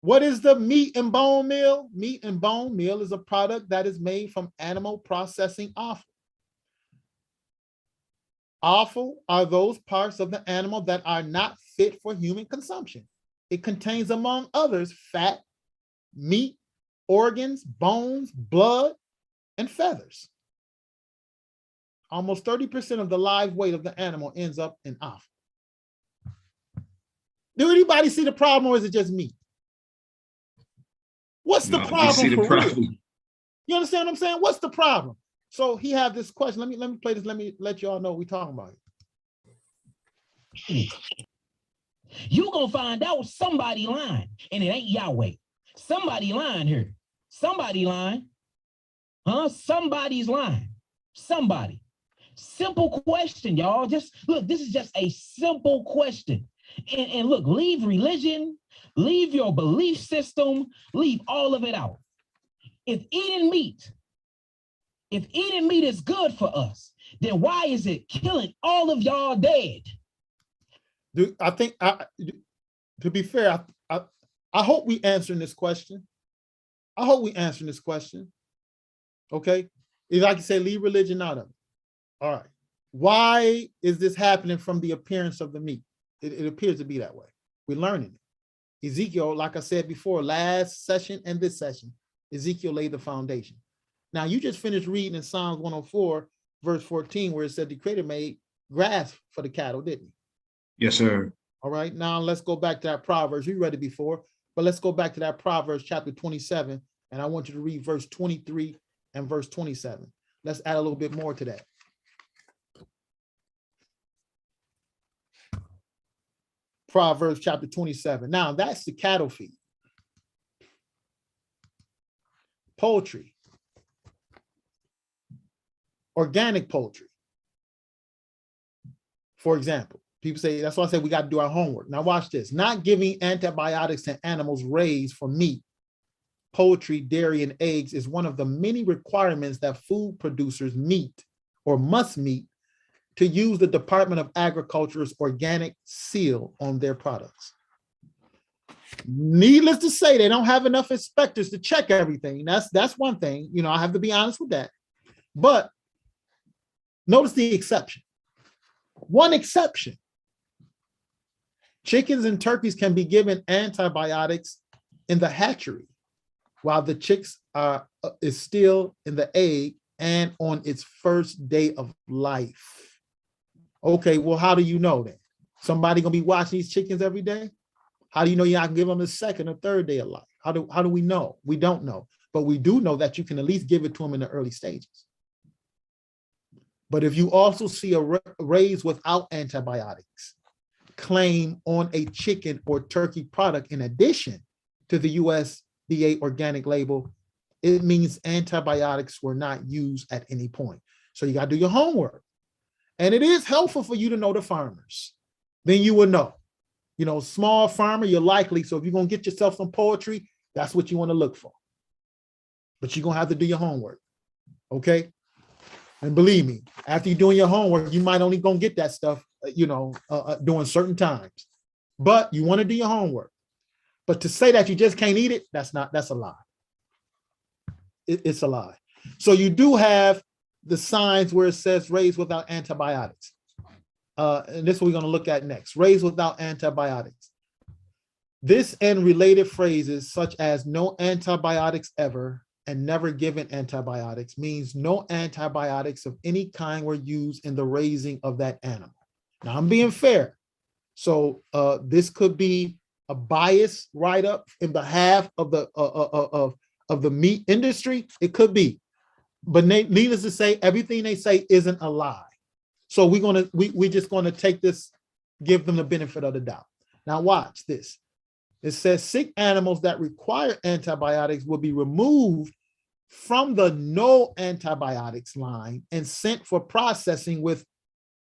What is the meat and bone meal? Meat and bone meal is a product that is made from animal processing offal. Offal are those parts of the animal that are not fit for human consumption. It contains, among others, fat, meat, organs, bones, blood, and feathers. Almost 30% of the live weight of the animal ends up in offal. Do anybody see the problem, or is it just me? What's the problem for real? You understand what I'm saying? What's the problem? So he had this question. Let me play this. Let me let y'all know what we're talking about. You gonna find out somebody lying, and it ain't Yahweh. Somebody lying here. Somebody lying. Huh? Somebody's lying. Somebody. Simple question, y'all. Just look, this is just a simple question. And look, leave religion, leave your belief system, leave all of it out. If eating meat is good for us, then why is it killing all of y'all dead? I think, to be fair, I hope we answering this question. I hope we answering this question. Okay. If I can say leave religion out of it. All right. Why is this happening from the appearance of the meat? It appears to be that way. We're learning it. Ezekiel, like I said before, last session and this session, Ezekiel laid the foundation. Now you just finished reading in Psalms 104, verse 14, where it said the Creator made grass for the cattle, didn't he? Yes, sir. All right, now let's go back to that Proverbs. We read it before, but let's go back to that Proverbs chapter 27, and I want you to read verse 23 and verse 27. Let's add a little bit more to that. Proverbs chapter 27. Now that's the cattle feed. Poultry. Organic poultry. For example, people say, that's why I say we got to do our homework. Now watch this. Not giving antibiotics to animals raised for meat, poultry, dairy, and eggs is one of the many requirements that food producers meet or must meet to use the Department of Agriculture's organic seal on their products. Needless to say, they don't have enough inspectors to check everything. That's one thing, you know, I have to be honest with that. But notice the exception. One exception. Chickens and turkeys can be given antibiotics in the hatchery while the chicks is still in the egg and on its first day of life. Okay, well, how do you know that? Somebody gonna be watching these chickens every day? How do you know you're not gonna give them the second or third day of life? How do we know? We don't know, but we do know that you can at least give it to them in the early stages. But if you also see a raised without antibiotics claim on a chicken or turkey product in addition to the USDA organic label, it means antibiotics were not used at any point. So you got to do your homework. And it is helpful for you to know the farmers. Then you will know. You know, small farmer, you're likely. So if you're going to get yourself some poultry, that's what you want to look for. But you're going to have to do your homework. Okay? And believe me, after you're doing your homework, you might only going to get that stuff, during certain times. But you want to do your homework. But to say that you just can't eat it, that's a lie. It's a lie. So you do have the signs where it says raised without antibiotics. And this is what we're going to look at next. Raised without antibiotics. This and related phrases such as no antibiotics ever and never given antibiotics means no antibiotics of any kind were used in the raising of that animal. Now I'm being fair. So this could be a bias write-up in behalf of the meat industry. It could be. But needless to say, everything they say isn't a lie. So we're just gonna take this, give them the benefit of the doubt. Now watch this. It says sick animals that require antibiotics will be removed from the no antibiotics line and sent for processing with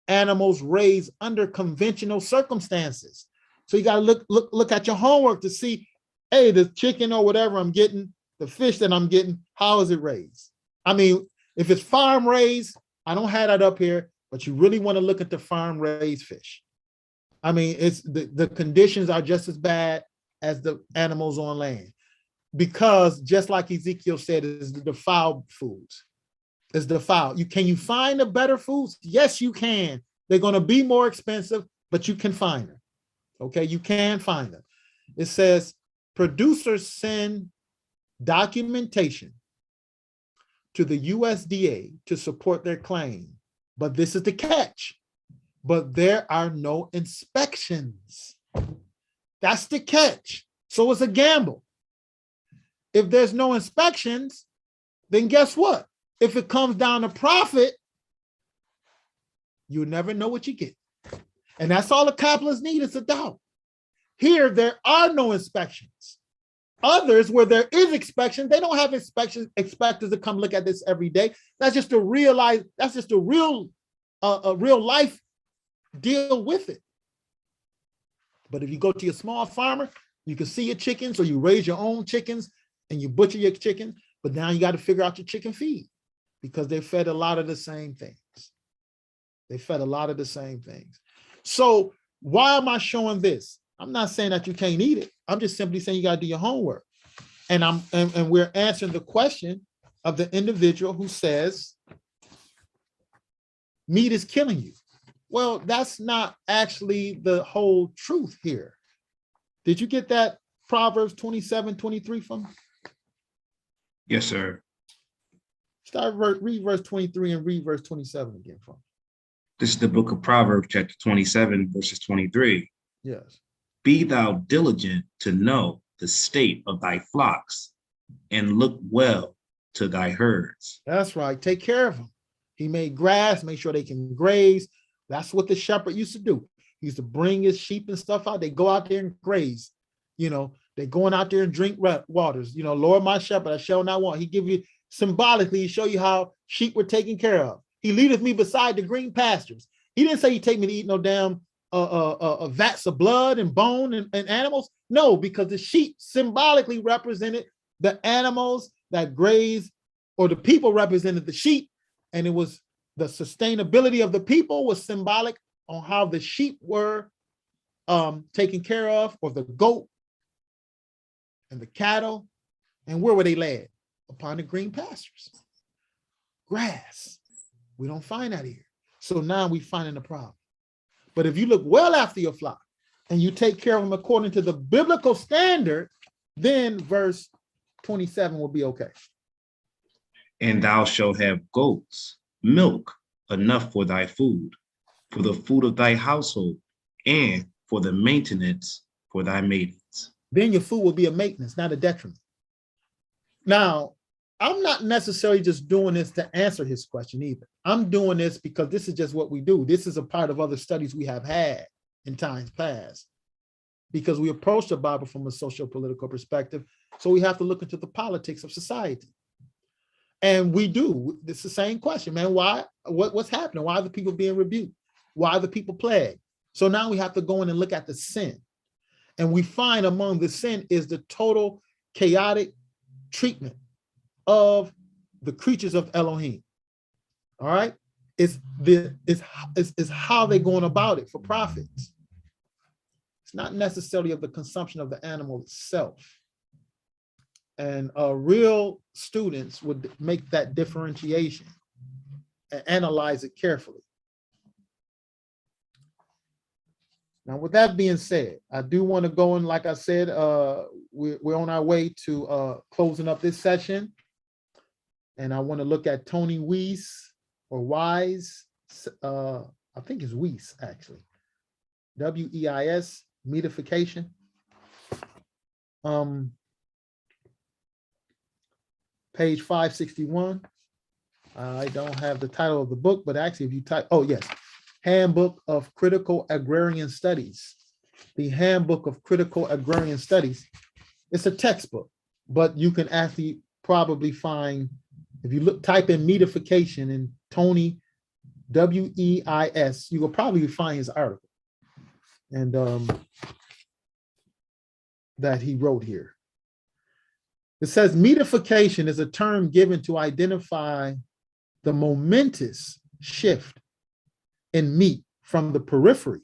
animals raised under conventional circumstances. So you gotta look at your homework to see, hey, the chicken or whatever I'm getting, the fish that I'm getting, how is it raised? I mean, if it's farm raised, I don't have that up here, but you really want to look at the farm raised fish. I mean, it's the conditions are just as bad as the animals on land, because just like Ezekiel said, it's the defiled foods. It's defiled. Can you find the better foods? Yes, you can. They're going to be more expensive, but you can find them. Okay, you can find them. It says producers send documentation to the USDA to support their claim. But this is the catch. But there are no inspections. That's the catch. So it's a gamble. If there's no inspections, then guess what? If it comes down to profit, you'll never know what you get. And that's all the capitalists need is a doubt. Here, there are no inspections. Others, where there is inspection, they don't have inspectors to come look at this every day. That's just a real life deal with it. But if you go to your small farmer, you can see your chickens, or you raise your own chickens and you butcher your chicken, but now you got to figure out your chicken feed because they fed a lot of the same things. So why am I showing this? I'm not saying that you can't eat it. I'm just simply saying you got to do your homework. And we're answering the question of the individual who says meat is killing you. Well, that's not actually the whole truth here. Did you get that Proverbs 27:23 from me? Yes, sir. Read verse 23 and read verse 27 again from me. This is the book of Proverbs, chapter 27, verses 23. Yes. Be thou diligent to know the state of thy flocks, and look well to thy herds. That's right. Take care of them. He made grass, make sure they can graze. That's what the shepherd used to do. He used to bring his sheep and stuff out. They go out there and graze. They're going out there and drink waters. Lord, my shepherd, I shall not want. He give you symbolically, he show you how sheep were taken care of. He leadeth me beside the green pastures. He didn't say he take me to eat no damn vats of blood and bone and animals. No, because the sheep symbolically represented the animals that graze, or the people represented the sheep. And it was the sustainability of the people was symbolic on how the sheep were taken care of, or the goat and the cattle. And where were they led? Upon the green pastures. Grass. We don't find that here. So now we finding a problem. But if you look well after your flock and you take care of them according to the biblical standard, then verse 27 will be okay. And thou shalt have goats, milk enough for thy food, for the food of thy household, and for the maintenance for thy maidens. Then your food will be a maintenance, not a detriment. Now, I'm not necessarily just doing this to answer his question either. I'm doing this because this is just what we do. This is a part of other studies we have had in times past, because we approach the Bible from a socio-political perspective. So we have to look into the politics of society. And we do. It's the same question, man. Why? What's happening? Why are the people being rebuked? Why are the people plagued? So now we have to go in and look at the sin. And we find among the sin is the total chaotic treatment of the creatures of Elohim. All right. It's how they're going about it for profits. It's not necessarily of the consumption of the animal itself. And real students would make that differentiation and analyze it carefully. Now, with that being said, I do want to go in, like I said, we're on our way to closing up this session. And I want to look at Tony Weiss, or Wise, I think it's Weiss, actually. W-E-I-S, Meatification. Page 561. I don't have the title of the book, but actually if you type, oh yes, Handbook of Critical Agrarian Studies. The Handbook of Critical Agrarian Studies. It's a textbook, but you can actually probably find, if you type in Meatification and Tony, W-E-I-S, you will probably find his article. And that he wrote here. It says meatification is a term given to identify the momentous shift in meat from the periphery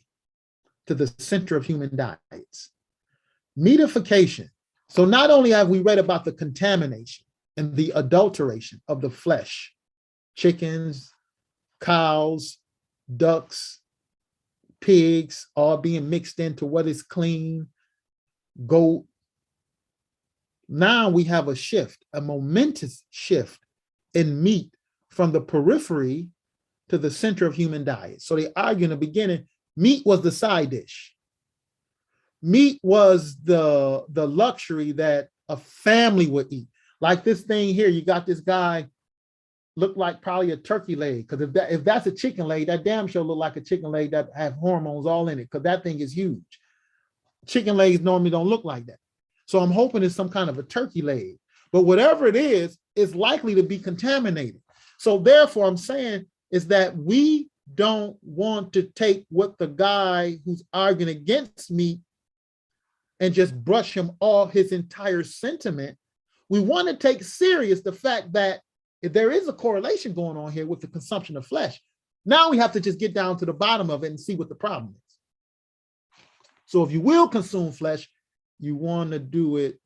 to the center of human diets. Meatification. So not only have we read about the contamination and the adulteration of the flesh, chickens, cows, ducks, pigs, all being mixed into what is clean, goat. Now we have a shift, a momentous shift in meat from the periphery to the center of human diet. So they argue in the beginning, meat was the side dish. meat was the luxury that a family would eat. Like this thing here, you got this guy look like probably a turkey leg, because if that's a chicken leg, that damn sure look like a chicken leg that have hormones all in it, because that thing is huge. Chicken legs normally don't look like that. So I'm hoping it's some kind of a turkey leg. But whatever it is, it's likely to be contaminated. So therefore, I'm saying is that we don't want to take what the guy who's arguing against meat and just brush him off his entire sentiment. We want to take serious the fact that if there is a correlation going on here with the consumption of flesh, now we have to just get down to the bottom of it and see what the problem is. So if you will consume flesh, you want to do it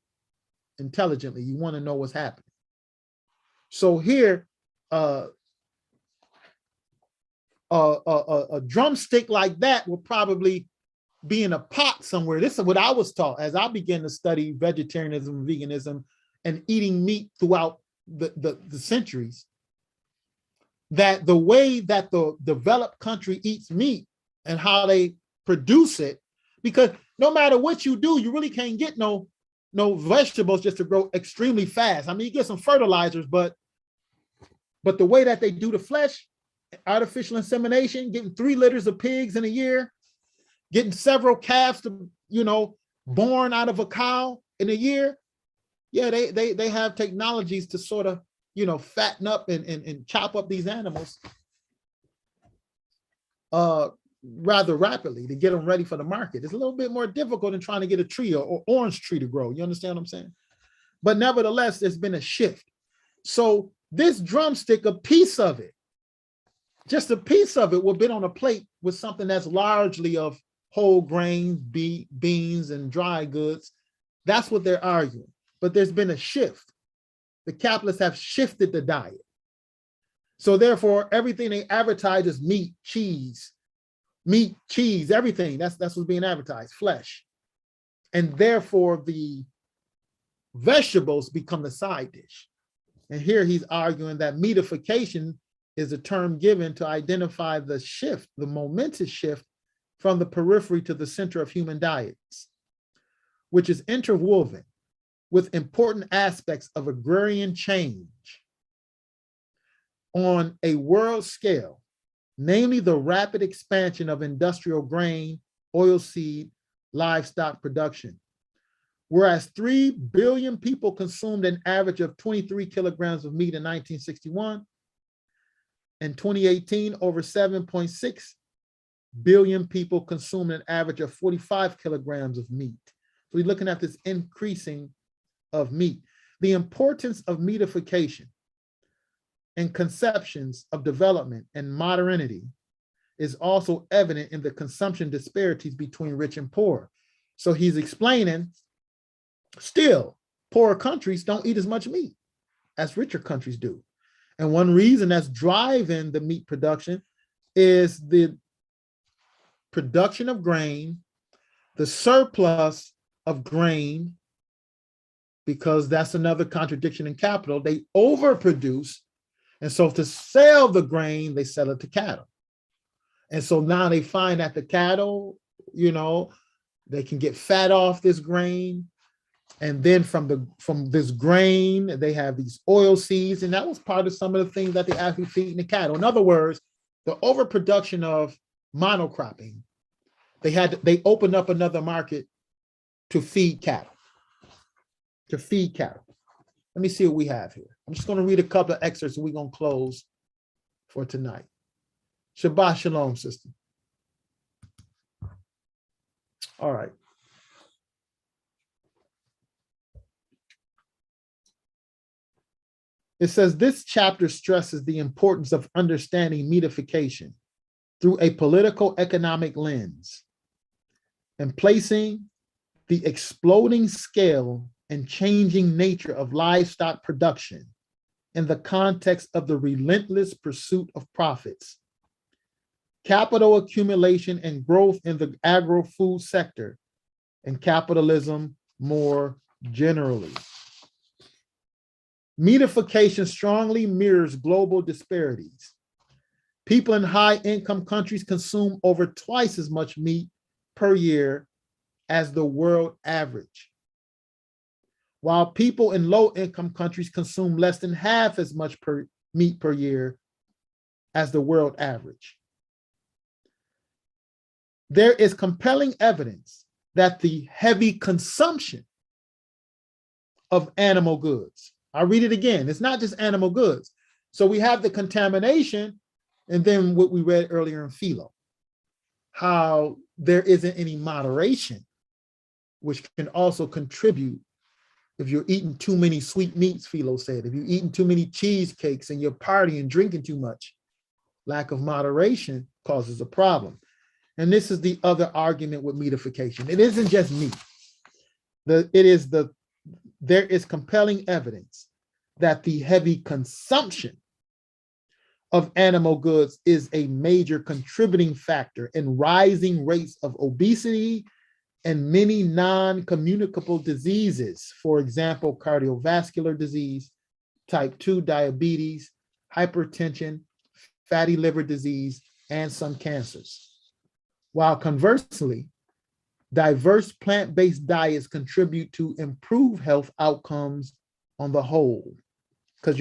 intelligently. You want to know what's happening. So here, a drumstick like that will probably be in a pot somewhere. This is what I was taught as I began to study vegetarianism, veganism, and eating meat throughout the centuries, that the way that the developed country eats meat and how they produce it, because no matter what you do, you really can't get no vegetables just to grow extremely fast. I mean, you get some fertilizers, but the way that they do the flesh, artificial insemination, getting 3 litters of pigs in a year, getting several calves to, born out of a cow in a year. Yeah, they have technologies to sort of, fatten up and chop up these animals rather rapidly to get them ready for the market. It's a little bit more difficult than trying to get a tree or orange tree to grow. You understand what I'm saying? But nevertheless, there's been a shift. So this drumstick, a piece of it, just a piece of it will be on a plate with something that's largely of whole grains, beans, and dry goods. That's what they're arguing. But there's been a shift. The capitalists have shifted the diet. So therefore, everything they advertise is meat, cheese, everything. That's what's being advertised, flesh. And therefore, the vegetables become the side dish. And here he's arguing that meatification is a term given to identify the shift, the momentous shift from the periphery to the center of human diets, which is interwoven with important aspects of agrarian change on a world scale, namely the rapid expansion of industrial grain, oilseed, livestock production. Whereas 3 billion people consumed an average of 23 kilograms of meat in 1961, in 2018, over 7.6 billion people consumed an average of 45 kilograms of meat. So we're looking at this increasing of meat. The importance of meatification and conceptions of development and modernity is also evident in the consumption disparities between rich and poor. So he's explaining, still, poorer countries don't eat as much meat as richer countries do. And one reason that's driving the meat production is the production of grain, the surplus of grain, because that's another contradiction in capital. They overproduce. And so to sell the grain, they sell it to cattle. And so now they find that the cattle, they can get fat off this grain. And then from this grain, they have these oil seeds. And that was part of some of the things that they actually feed in the cattle. In other words, the overproduction of monocropping, they opened up another market to feed cattle. Let me see what we have here. I'm just going to read a couple of excerpts and we're going to close for tonight. Shabbat shalom, sister. All right. It says this chapter stresses the importance of understanding meatification through a political economic lens and placing the exploding scale and changing nature of livestock production in the context of the relentless pursuit of profits, capital accumulation and growth in the agro-food sector, and capitalism more generally. Meatification strongly mirrors global disparities. People in high-income countries consume over twice as much meat per year as the world average, while people in low-income countries consume less than half as much meat per year as the world average. There is compelling evidence that the heavy consumption of animal goods, I'll read it again, it's not just animal goods. So we have the contamination, and then what we read earlier in Philo, how there isn't any moderation, which can also contribute. If you're eating too many sweet meats, Philo said, if you're eating too many cheesecakes and you're partying, drinking too much, lack of moderation causes a problem. And this is the other argument with meatification. It isn't just meat. There is compelling evidence that the heavy consumption of animal goods is a major contributing factor in rising rates of obesity and many non-communicable diseases. For example, cardiovascular disease, type 2 diabetes, hypertension, fatty liver disease, and some cancers. While conversely, diverse plant-based diets contribute to improve health outcomes on the whole, because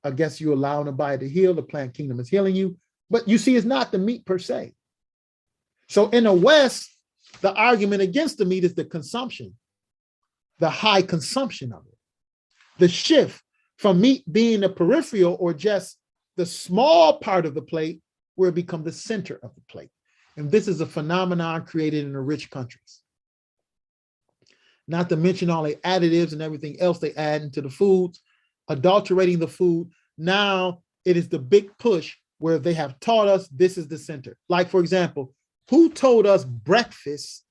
I guess you're allowing the body to heal, the plant kingdom is healing you, but you see, it's not the meat per se. So in the West, the argument against the meat is the consumption, the high consumption of it, the shift from meat being the peripheral or just the small part of the plate where it becomes the center of the plate. And this is a phenomenon created in the rich countries. Not to mention all the additives and everything else they add into the foods, adulterating the food. Now it is the big push where they have taught us this is the center. Like, for example, who told us breakfast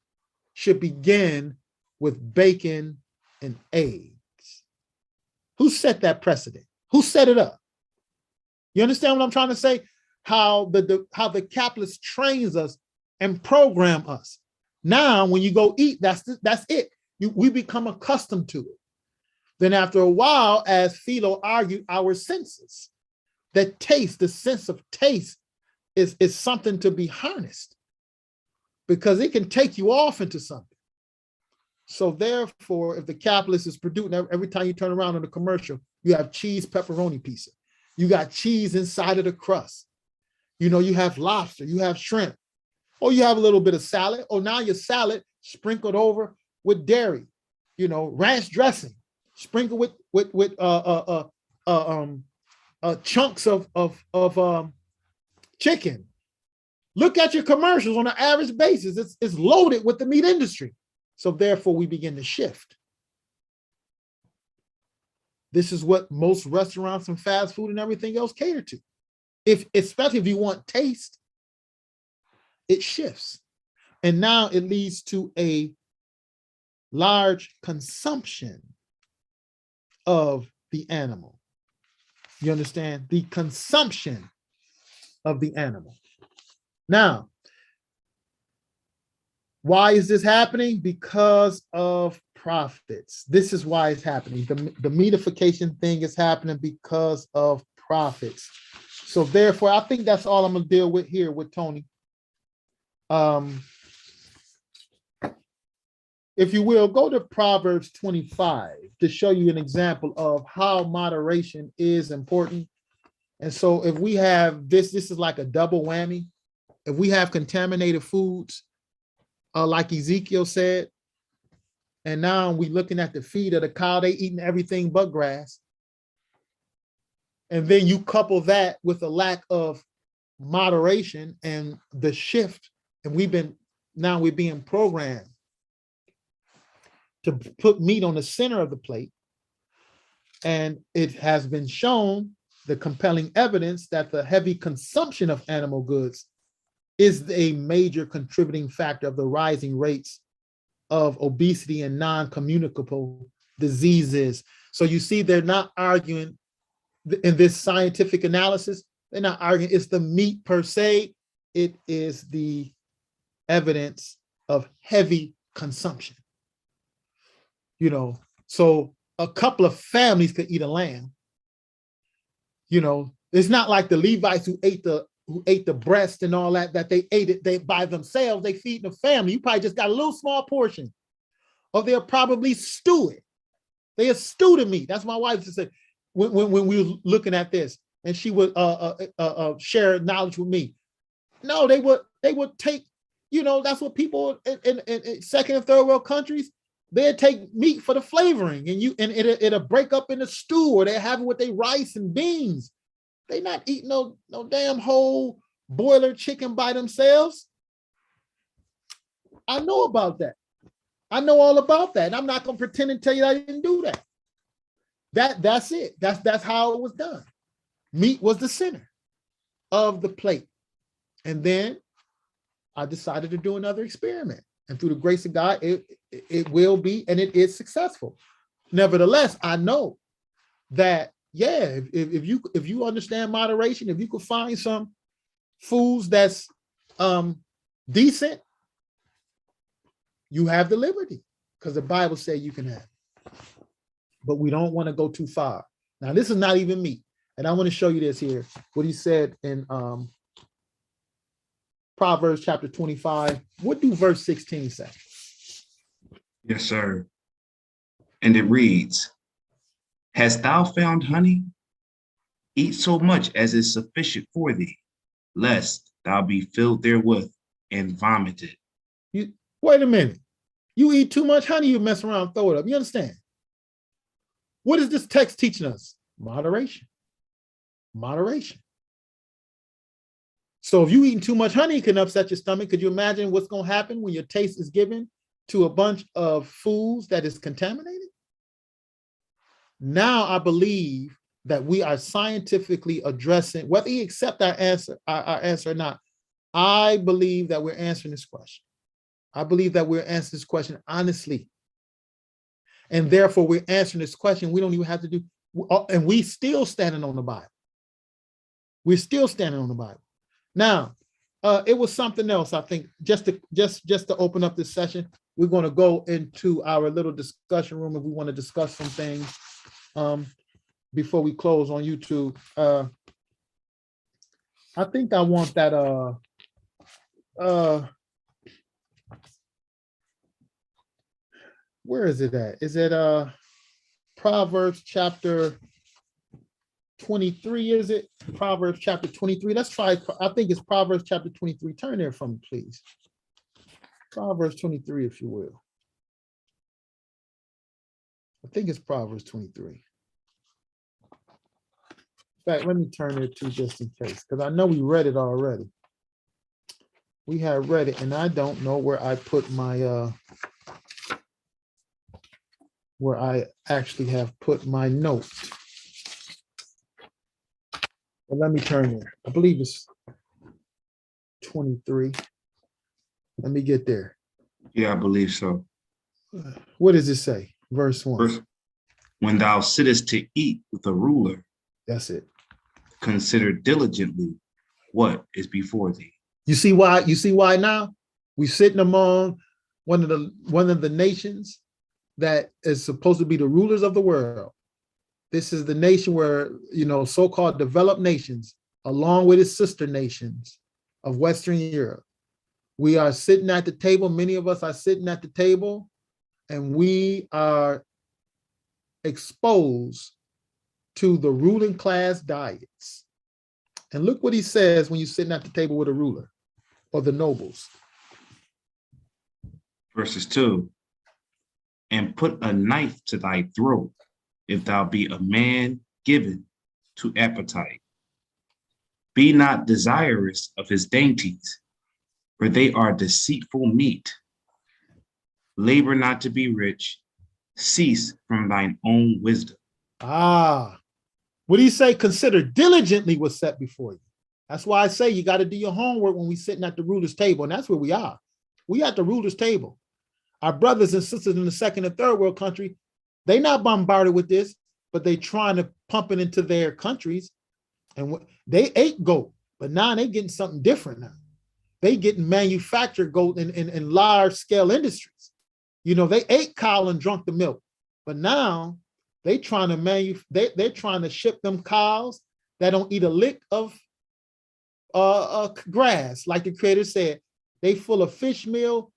should begin with bacon and eggs? Who set that precedent? Who set it up? You understand what I'm trying to say? How the capitalist trains us and program us. Now, when you go eat, that's it. We become accustomed to it. Then after a while, as Philo argued, our senses, that taste, the sense of taste is something to be harnessed because it can take you off into something. So therefore, if the capitalist is producing, every time you turn around in a commercial, you have cheese pepperoni pizza. You got cheese inside of the crust. You know, you have lobster, you have shrimp, or you have a little bit of salad, or now your salad sprinkled over with dairy, you know, ranch dressing, sprinkled with chunks of chicken. Look at your commercials on an average basis. It's loaded with the meat industry. So therefore, we begin to shift. This is what most restaurants and fast food and everything else cater to. Especially if you want taste, it shifts. And now it leads to a large consumption of the animal. You understand? The consumption of the animal. Now, why is this happening? Because of profits. This is why it's happening. The meatification thing is happening because of profits. So therefore, I think that's all I'm going to deal with here with Tony. If you will, go to Proverbs 25 to show you an example of how moderation is important. And so if we have this is like a double whammy. If we have contaminated foods, like Ezekiel said, and now we're looking at the feed of the cow, they eating everything but grass. And then you couple that with a lack of moderation and the shift, and we're being programmed to put meat on the center of the plate. And it has been shown, the compelling evidence, that the heavy consumption of animal goods is a major contributing factor of the rising rates of obesity and non-communicable diseases. So you see, they're not arguing in this scientific analysis, they're not arguing it's the meat per se, it is the evidence of heavy consumption. You know, so a couple of families could eat a lamb. You know, it's not like the Levites who who ate the breast and all that they ate it they by themselves, they feeding the family. You probably just got a little small portion, or they'll probably stew it. They stew the meat. That's my wife used to say when we were looking at this, and she would share knowledge with me. No, they would take, that's what people in second and third world countries, they'd take meat for the flavoring, and it'll break up in a stew, or they have it with their rice and beans. They not eating no damn whole boiler chicken by themselves. I know about that. I know all about that. And I'm not gonna pretend and tell you I didn't do that. That's it. That's how it was done. Meat was the center of the plate. And then I decided to do another experiment. And through the grace of God, it will be, and it is successful. Nevertheless, I know that, yeah, if you understand moderation, if you could find some foods that's decent, you have the liberty, because the Bible says you can have. But we don't want to go too far. Now, this is not even meat. And I want to show you this here, what he said in Proverbs chapter 25. What do verse 16 say? Yes, sir. And it reads, "Hast thou found honey? Eat so much as is sufficient for thee, lest thou be filled therewith and vomited." Wait a minute. You eat too much honey, you mess around and throw it up. You understand? What is this text teaching us? Moderation. Moderation. So if you eating too much honey, it can upset your stomach. Could you imagine what's going to happen when your taste is given to a bunch of foods that is contaminated? Now I believe that we are scientifically addressing, whether you accept our answer or not, I believe that we're answering this question. I believe that we're answering this question honestly. And therefore, we're answering this question. We don't even have to do, and we still standing on the Bible. We're still standing on the Bible. Now, it was something else, I think, just to open up this session, we're going to go into our little discussion room if we want to discuss some things before we close on YouTube. I think I want that, where is it at? Is it Proverbs chapter 23, is it? Proverbs chapter 23. Let's try, I think it's Proverbs chapter 23. Turn there for me, please. Proverbs 23, if you will. I think it's Proverbs 23. In fact, let me turn there too, just in case, because I know we read it already. We have read it, and I don't know where I put my, where I actually have put my note. But let me turn there. I believe it's 23. Let me get there. Yeah, I believe so. What does it say? Verse 1. First, when thou sittest to eat with a ruler, that's it. Consider diligently what is before thee. You see why? You see why now? We're sitting among one of the nations that is supposed to be the rulers of the world. This is the nation where, so-called developed nations, along with its sister nations of Western Europe. We are sitting at the table. Many of us are sitting at the table, and we are exposed to the ruling class diets. And look what he says when you're sitting at the table with a ruler or the nobles. Verses 2, and put a knife to thy throat, if thou be a man given to appetite. Be not desirous of his dainties, for they are deceitful meat. Labor not to be rich, cease from thine own wisdom. What do you say? Consider diligently what's set before you. That's why I say you got to do your homework when we're sitting at the ruler's table, and that's where we are. We at the ruler's table. Our brothers and sisters in the second and third world country, they not bombarded with this, but they trying to pump it into their countries. And they ate goat, but now they getting something different now. They getting manufactured goat in large scale industries. They ate cow and drunk the milk, but now they trying to they're trying to ship them cows that don't eat a lick of grass, like the Creator said. They full of fish meal,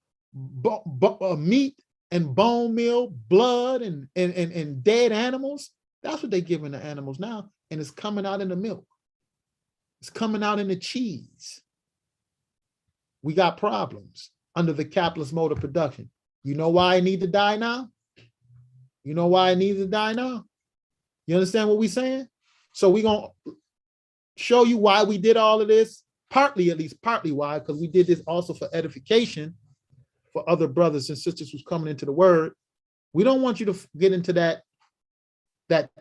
meat and bone meal, blood and dead animals. That's what they're giving the animals now, and it's coming out in the milk. It's coming out in the cheese. We got problems under the capitalist mode of production. You know why I need to die now? You know why I need to die now? You understand what we're saying? So we're going to show you why we did all of this, partly, at least partly why, because we did this also for edification for other brothers and sisters who's coming into the word. We don't want you to get into that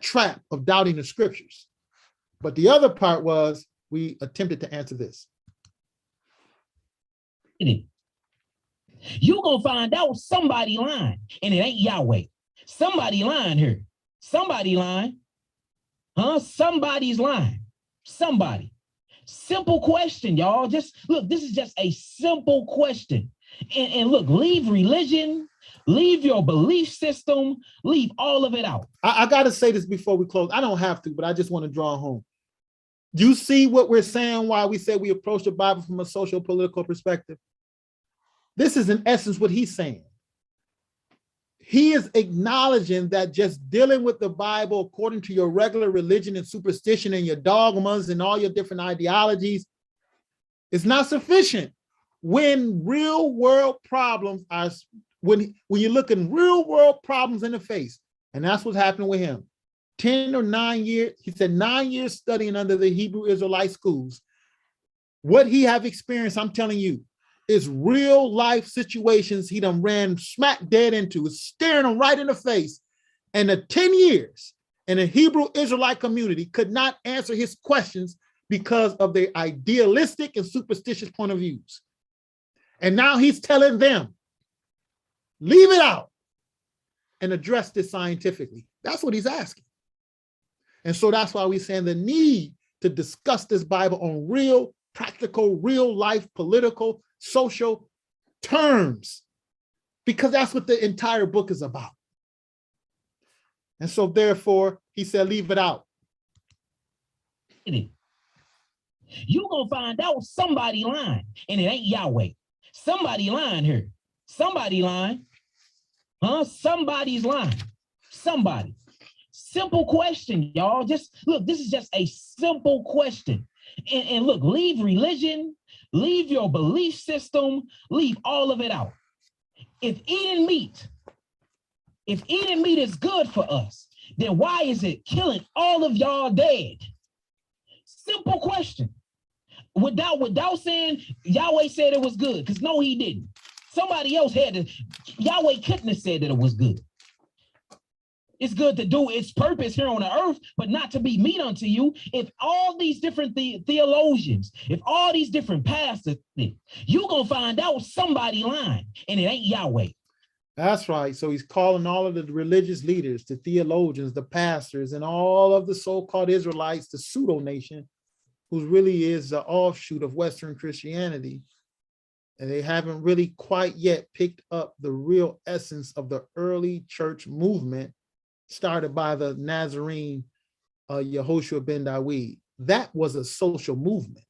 trap of doubting the scriptures. But the other part was we attempted to answer this. You're going to find out somebody lying, and it ain't Yahweh. Somebody lying here. Somebody lying. Huh? Somebody's lying. Somebody. Simple question, y'all. Just look, this is just a simple question. And look, leave religion, leave your belief system, leave all of it out. I got to say this before we close. I don't have to, but I just want to draw home. You see what we're saying, why we say we approach the Bible from a social political perspective? This is in essence what he's saying. He is acknowledging that just dealing with the Bible according to your regular religion and superstition and your dogmas and all your different ideologies is not sufficient. When real world problems are, when you look in real world problems in the face, and that's what's happening with him. 10 or 9 years, he said 9 years studying under the Hebrew Israelite schools. What he have experienced, I'm telling you, is real life situations he done ran smack dead into, is staring him right in the face. And the 10 years in a Hebrew Israelite community could not answer his questions because of their idealistic and superstitious point of views. And now he's telling them, leave it out and address this scientifically. That's what he's asking. And so that's why we're saying the need to discuss this Bible on real, practical, real life, political, social terms, because that's what the entire book is about. And so therefore, he said, leave it out. You're going to find out somebody lying, and it ain't Yahweh. Somebody lying here. Somebody lying. Huh? Somebody's lying. Somebody. Simple question, y'all. Just look, this is just a simple question. And look, leave religion, leave your belief system, leave all of it out. If eating meat is good for us, then why is it killing all of y'all dead? Simple question. Without saying Yahweh said it was good, because no, he didn't. Somebody else had to. Yahweh couldn't have said that it was good. It's good to do its purpose here on the earth, but not to be meat unto you. If all these different theologians, if all these different pastors, you're going to find out somebody lying, and it ain't Yahweh. That's right. So he's calling all of the religious leaders, the theologians, the pastors, and all of the so-called Israelites, the pseudo-nation, who really is an offshoot of Western Christianity. And they haven't really quite yet picked up the real essence of the early church movement started by the Nazarene Yehoshua ben Dawid. That was a social movement.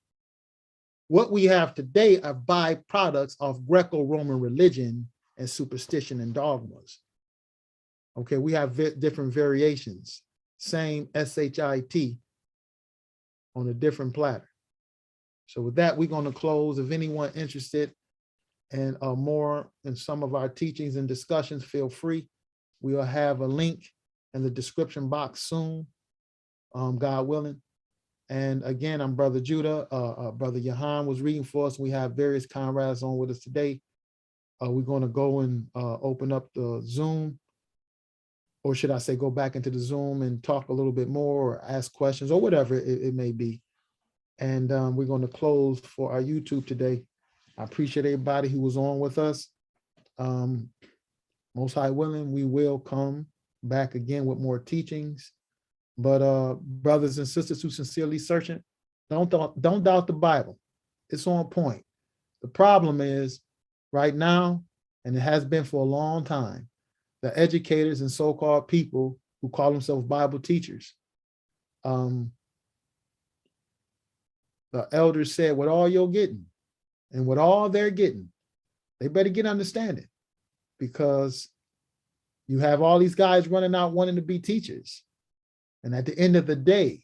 What we have today are byproducts of Greco-Roman religion and superstition and dogmas. Okay, we have different variations, same SHIT on a different platter. So with that, we're going to close. If anyone interested in more in some of our teachings and discussions, feel free. We'll have a link in the description box soon, God willing. And again, I'm Brother Judah. Brother Yahan was reading for us. We have various comrades on with us today. We're going to go and open up the Zoom, or should I say go back into the Zoom and talk a little bit more or ask questions or whatever it may be. And we're going to close for our YouTube today. I appreciate everybody who was on with us. Most High willing, we will come back again with more teachings. But brothers and sisters who sincerely searching, don't doubt the Bible. It's on point. The problem is right now, and it has been for a long time, the educators and so-called people who call themselves Bible teachers, the elders said, what all you're getting and what all they're getting, they better get understanding, because you have all these guys running out wanting to be teachers. And at the end of the day,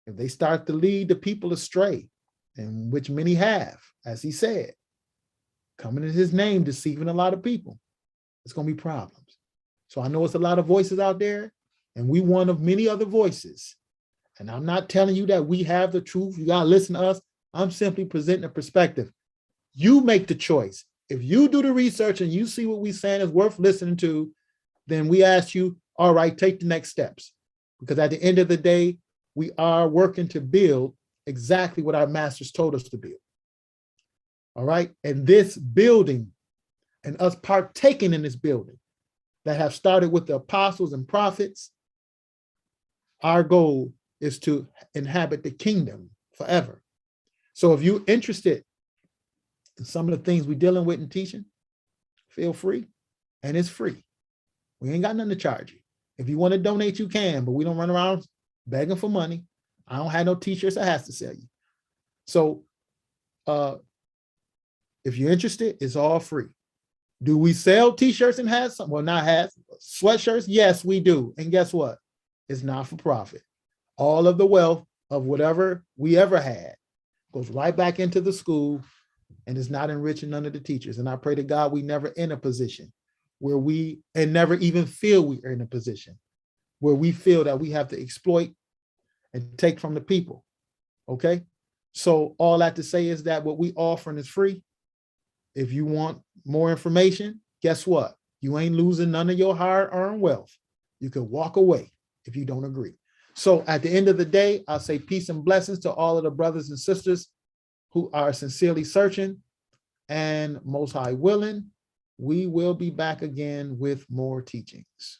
if they start to lead the people astray, and which many have, as he said, coming in his name, deceiving a lot of people, it's going to be problems. So I know it's a lot of voices out there, and we one of many other voices. And I'm not telling you that we have the truth. You got to listen to us. I'm simply presenting a perspective. You make the choice. If you do the research and you see what we're saying is worth listening to, then we ask you, all right, take the next steps. Because at the end of the day, we are working to build exactly what our masters told us to build. All right. And this building and us partaking in this building that have started with the apostles and prophets, our goal is to inhabit the kingdom forever. So if you're interested in some of the things we're dealing with and teaching, feel free. And it's free. We ain't got nothing to charge you. If you want to donate, you can, but we don't run around begging for money. I don't have no t-shirts I have to sell you. So if you're interested, it's all free. Do we sell t-shirts and hats? Well, not hats, sweatshirts? Yes, we do. And guess what? It's not for profit. All of the wealth of whatever we ever had goes right back into the school and is not enriching none of the teachers. And I pray to God we never in a position where we, and never even feel we are in a position where we feel that we have to exploit and take from the people. Okay. So all that to say is that what we offering is free. If you want more information, guess what? You ain't losing none of your hard-earned wealth. You can walk away if you don't agree. So at the end of the day, I'll say peace and blessings to all of the brothers and sisters who are sincerely searching, and most high willing, we will be back again with more teachings.